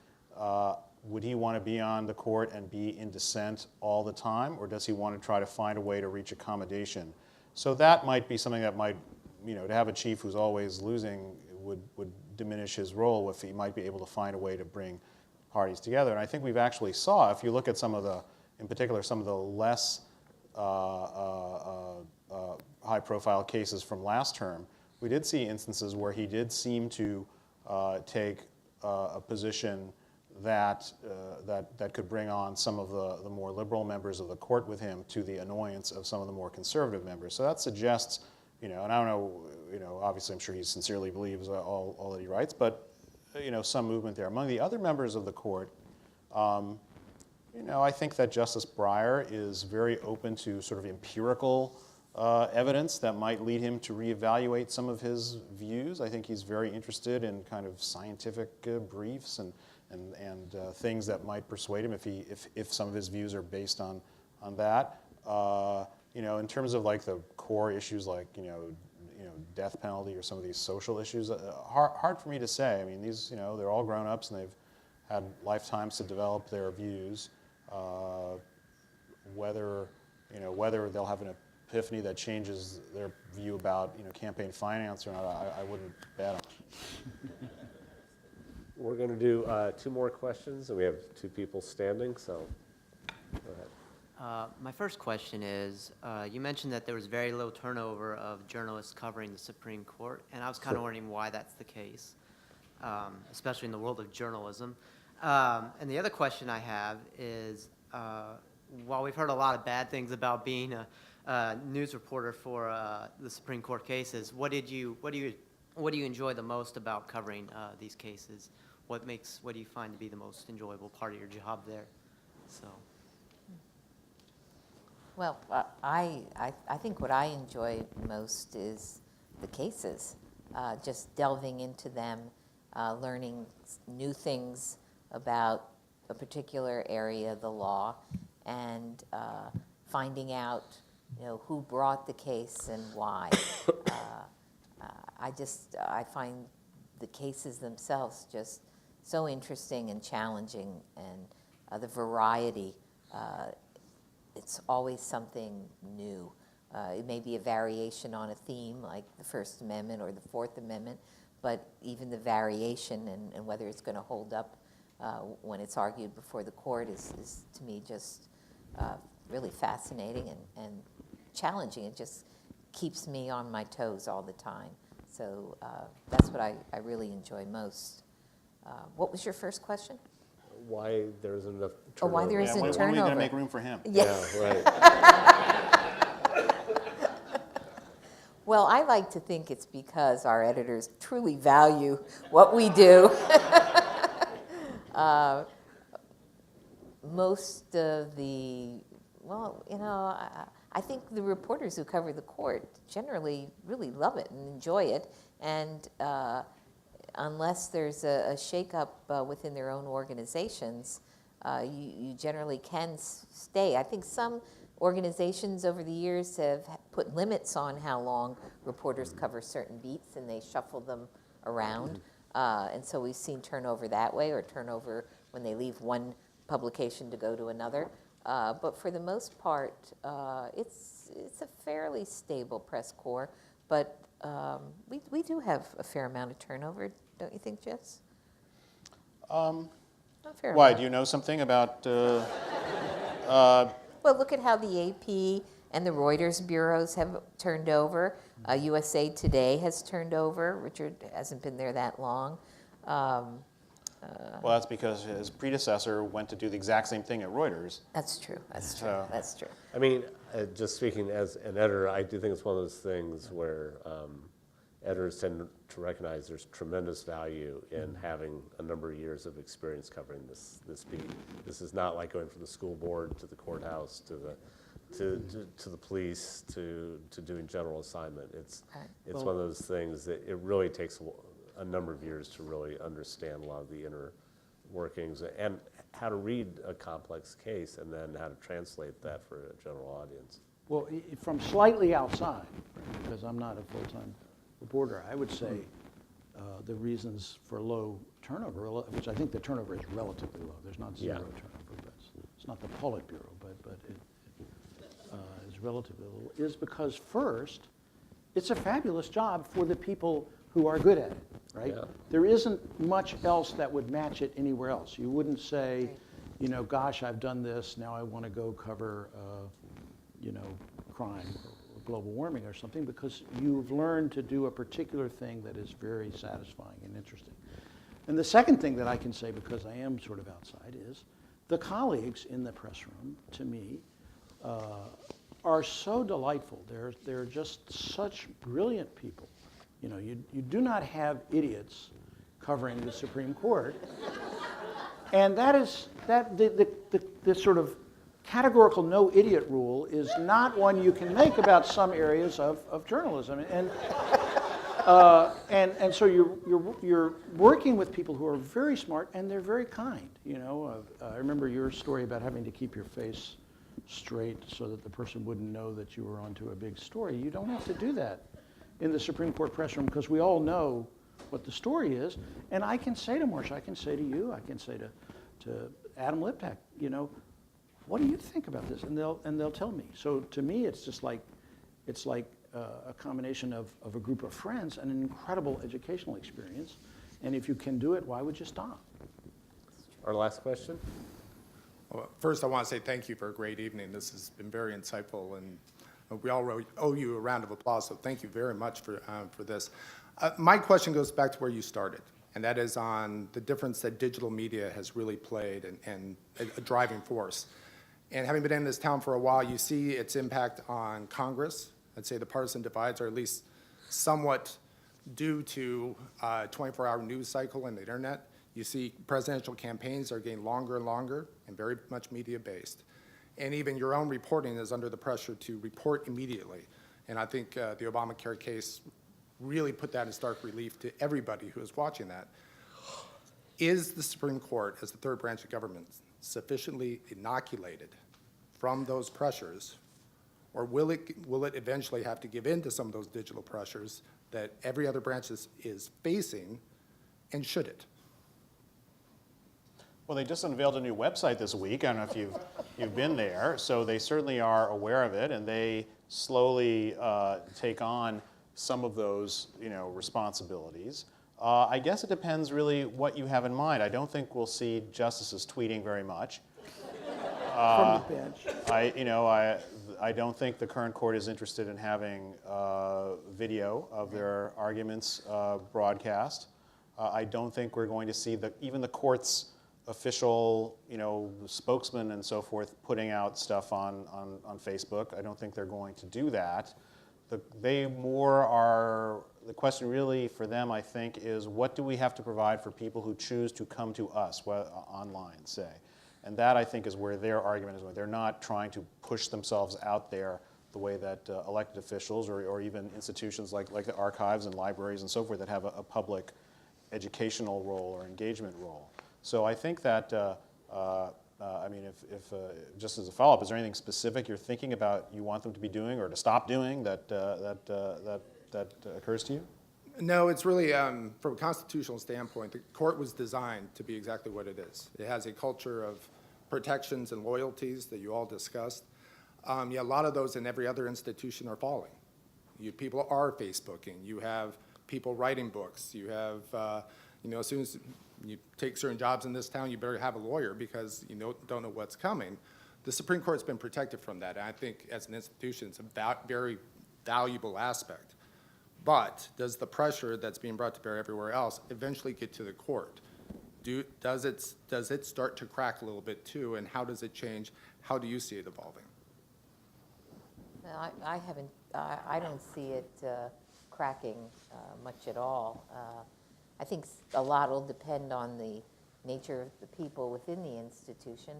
would he want to be on the court and be in dissent all the time, or does he want to try to find a way to reach accommodation? So that might be something that might, to have a chief who's always losing would diminish his role if he might be able to find a way to bring parties together. And I think we've actually saw, if you look at some of the, in particular, some of the less high-profile cases from last term, we did see instances where he did seem to take a position that could bring on some of the more liberal members of the court with him, to the annoyance of some of the more conservative members. So that suggests, and I don't know, obviously I'm sure he sincerely believes all that he writes, but some movement there. Among the other members of the court, I think that Justice Breyer is very open to sort of empirical evidence that might lead him to reevaluate some of his views. I think he's very interested in kind of scientific briefs and things that might persuade him if some of his views are based on that. In terms of like the core issues like death penalty or some of these social issues, hard for me to say. I mean, these they're all grown-ups and they've had lifetimes to develop their views. Whether they'll have an epiphany that changes their view about campaign finance or not, I wouldn't bet on. We're going to do 2 more questions, and we have 2 people standing, so go ahead. My first question is, you mentioned that there was very low turnover of journalists covering the Supreme Court, and I was kind of wondering why that's the case, especially in the world of journalism. And the other question I have is, while we've heard a lot of bad things about being a news reporter for the Supreme Court cases, what do you enjoy the most about covering these cases? What do you find to be the most enjoyable part of your job there? So. Well, I think what I enjoy most is the cases, just delving into them, learning new things about a particular area of the law, and finding out, who brought the case and why. I find the cases themselves just so interesting and challenging, and the variety. It's always something new. It may be a variation on a theme like the First Amendment or the Fourth Amendment, but even the variation and whether it's going to hold up when it's argued before the court is to me just really fascinating and challenging. It just keeps me on my toes all the time. So that's what I really enjoy most. What was your first question? Why there isn't enough turnover. Oh, why there isn't when turnover. are we going to make room for him? Yeah, right. Well, I like to think it's because our editors truly value what we do. Most of the, I think the reporters who cover the court generally really love it and enjoy it. And unless there's a shakeup within their own organizations, you generally can stay. I think some organizations over the years have put limits on how long reporters cover certain beats, and they shuffle them around. And so we've seen turnover that way, or turnover when they leave one publication to go to another. But for the most part, it's a fairly stable press corps. But we do have a fair amount of turnover, don't you think, Jess? Why? Amount. Do you know something about? Well, look at how the AP and the Reuters bureaus have turned over. USA Today has turned over. Richard hasn't been there that long. Well, that's because his predecessor went to do the exact same thing at Reuters. That's true. That's true. That's true. I mean, just speaking as an editor, I do think it's one of those things where editors tend to recognize there's tremendous value in having a number of years of experience covering this beat. This is not like going from the school board to the courthouse to the police to doing general assignment. It's one of those things that it really takes a number of years to really understand a lot of the inner workings and how to read a complex case and then how to translate that for a general audience. Well, from slightly outside, because I'm not a full-time reporter, I would say the reasons for low turnover, which I think the turnover is relatively low. There's not zero turnover, but it's not the Politburo, but it is relatively low, is because first, it's a fabulous job for the people who are good at it, right? Yeah. There isn't much else that would match it anywhere else. You wouldn't say, gosh, I've done this, now I want to go cover, crime or global warming or something, because you've learned to do a particular thing that is very satisfying and interesting. And the second thing that I can say, because I am sort of outside, is the colleagues in the press room, to me, are so delightful. They're just such brilliant people. You do not have idiots covering the Supreme Court. And that is the sort of categorical no idiot rule is not one you can make about some areas of journalism. And so you're working with people who are very smart and they're very kind. You know, I remember your story about having to keep your face straight so that the person wouldn't know that you were onto a big story. You don't have to do that in the Supreme Court press room because we all know what the story is. And I can say to Marcia, I can say to you, I can say to Adam Liptak, you know, what do you think about this? And they'll tell me. So to me, it's just like, it's like a combination of a group of friends and an incredible educational experience. And if you can do it, why would you stop? Our last question. Well, first, I want to say thank you for a great evening. This has been very insightful, and we all owe you a round of applause, so thank you very much for this. My question goes back to where you started, and that is on the difference that digital media has really played and a driving force. And having been in this town for a while, you see its impact on Congress. I'd say the partisan divides are at least somewhat due to a 24-hour news cycle and the internet. You see presidential campaigns are getting longer and longer and very much media-based. And even your own reporting is under the pressure to report immediately. And I think the Obamacare case really put that in stark relief to everybody who is watching that. Is the Supreme Court, as the third branch of government, sufficiently inoculated from those pressures, or will it eventually have to give in to some of those digital pressures that every other branch is facing, and should it? Well, they just unveiled a new website this week. I don't know if you've been there. So they certainly are aware of it, and they slowly take on some of those, responsibilities. I guess it depends really what you have in mind. I don't think we'll see justices tweeting very much. From the bench. I don't think the current court is interested in having video of their arguments broadcast. I don't think we're going to see even the court's official, spokesman and so forth putting out stuff on Facebook. I don't think they're going to do that. The question really for them, I think, is what do we have to provide for people who choose to come to us online, say? And that, I think, is where their argument is. They're not trying to push themselves out there the way that elected officials or even institutions like the archives and libraries and so forth that have a public educational role or engagement role. So I think that, if just as a follow-up, is there anything specific you're thinking about you want them to be doing or to stop doing that occurs to you? No, it's really, from a constitutional standpoint, the court was designed to be exactly what it is. It has a culture of protections and loyalties that you all discussed. A lot of those in every other institution are falling. People are Facebooking. You have people writing books. You have, as soon as you take certain jobs in this town, you better have a lawyer because you don't know what's coming. The Supreme Court's been protected from that, and I think as an institution, it's a very valuable aspect. But does the pressure that's being brought to bear everywhere else eventually get to the court? Does it start to crack a little bit too, and how does it change? How do you see it evolving? No, I don't see it cracking much at all. I think a lot will depend on the nature of the people within the institution.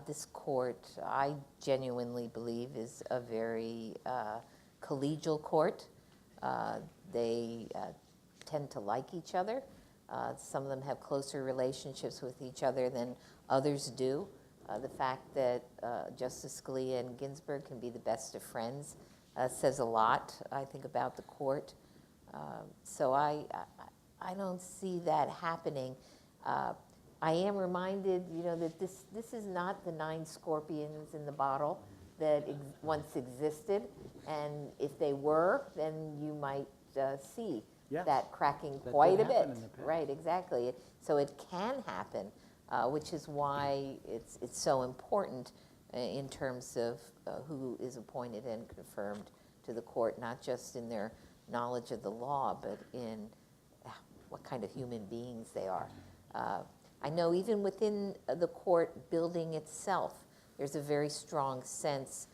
This court, I genuinely believe, is a very collegial court. They tend to like each other. Some of them have closer relationships with each other than others do. The fact that Justice Scalia and Ginsburg can be the best of friends says a lot, I think, about the court. So I don't see that happening. I am reminded, that this is not the 9 scorpions in the bottle that once existed, and if they were, then you might see that cracking quite a bit. Right, exactly. So it can happen, which is why it's so important in terms of who is appointed and confirmed to the court, not just in their knowledge of the law, but in what kind of human beings they are. I know even within the court building itself, there's a very strong sense,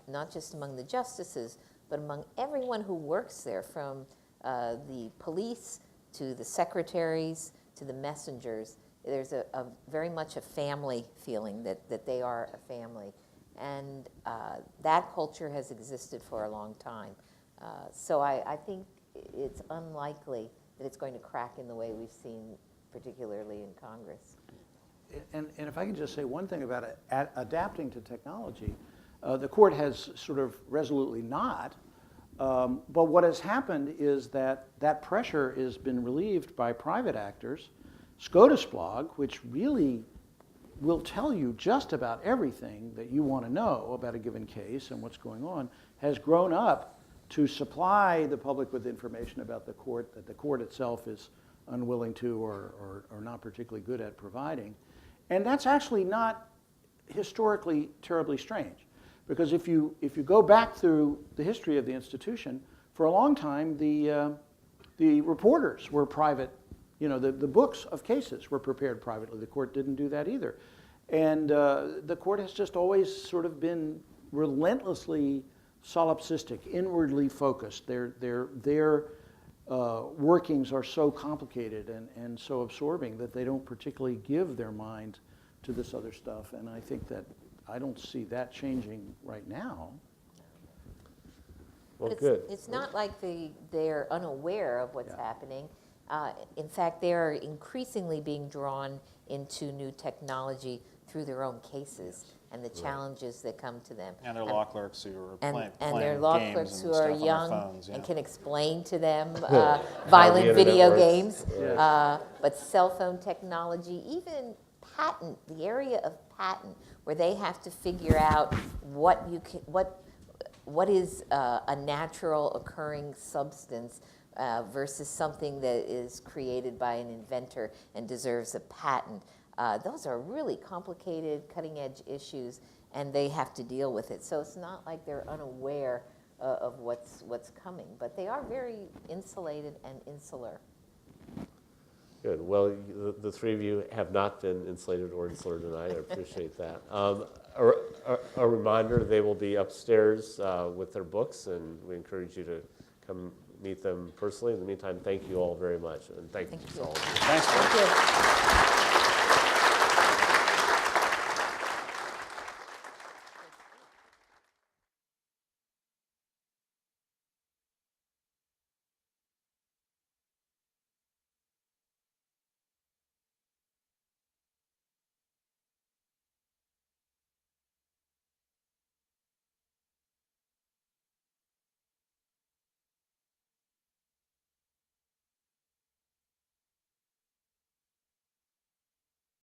not just among the justices, but among everyone who works there, from the police to the secretaries to the messengers, there's a very much a family feeling that they are a family. And that culture has existed for a long time. So I think it's unlikely that it's going to crack in the way we've seen, particularly in Congress. And if I can just say one thing about adapting to technology, the court has sort of resolutely not. But what has happened is that pressure has been relieved by private actors. SCOTUS blog, which really will tell you just about everything that you want to know about a given case and what's going on, has grown up to supply the public with information about the court that the court itself is unwilling to or not particularly good at providing. And that's actually not historically terribly strange, because if you go back through the history of the institution, for a long time the reporters were private. The books of cases were prepared privately. The court didn't do that either. And the court has just always sort of been relentlessly solipsistic, inwardly focused. Their workings are so complicated and so absorbing that they don't particularly give their mind to this other stuff. And I think that I don't see that changing right now. Well, But good. it's not like they're unaware of what's happening. In fact, they're increasingly being drawn into new technology through their own cases and the challenges that come to them. And their law clerks who are playing their law games clerks and who stuff are on their young phones, and yeah. can explain to them violent internet video works. games. Yes. But cell phone technology, even patent, the area of patent, where they have to figure out what is a natural occurring substance versus something that is created by an inventor and deserves a patent. Those are really complicated, cutting-edge issues, and they have to deal with it. So it's not like they're unaware of what's coming, but they are very insulated and insular. Good. Well, the three of you have not been insulated or insular tonight. I appreciate that. A reminder, they will be upstairs with their books, and we encourage you to come meet them personally. In the meantime, thank you all very much, and thank you to all of you. Thanks. Thank you.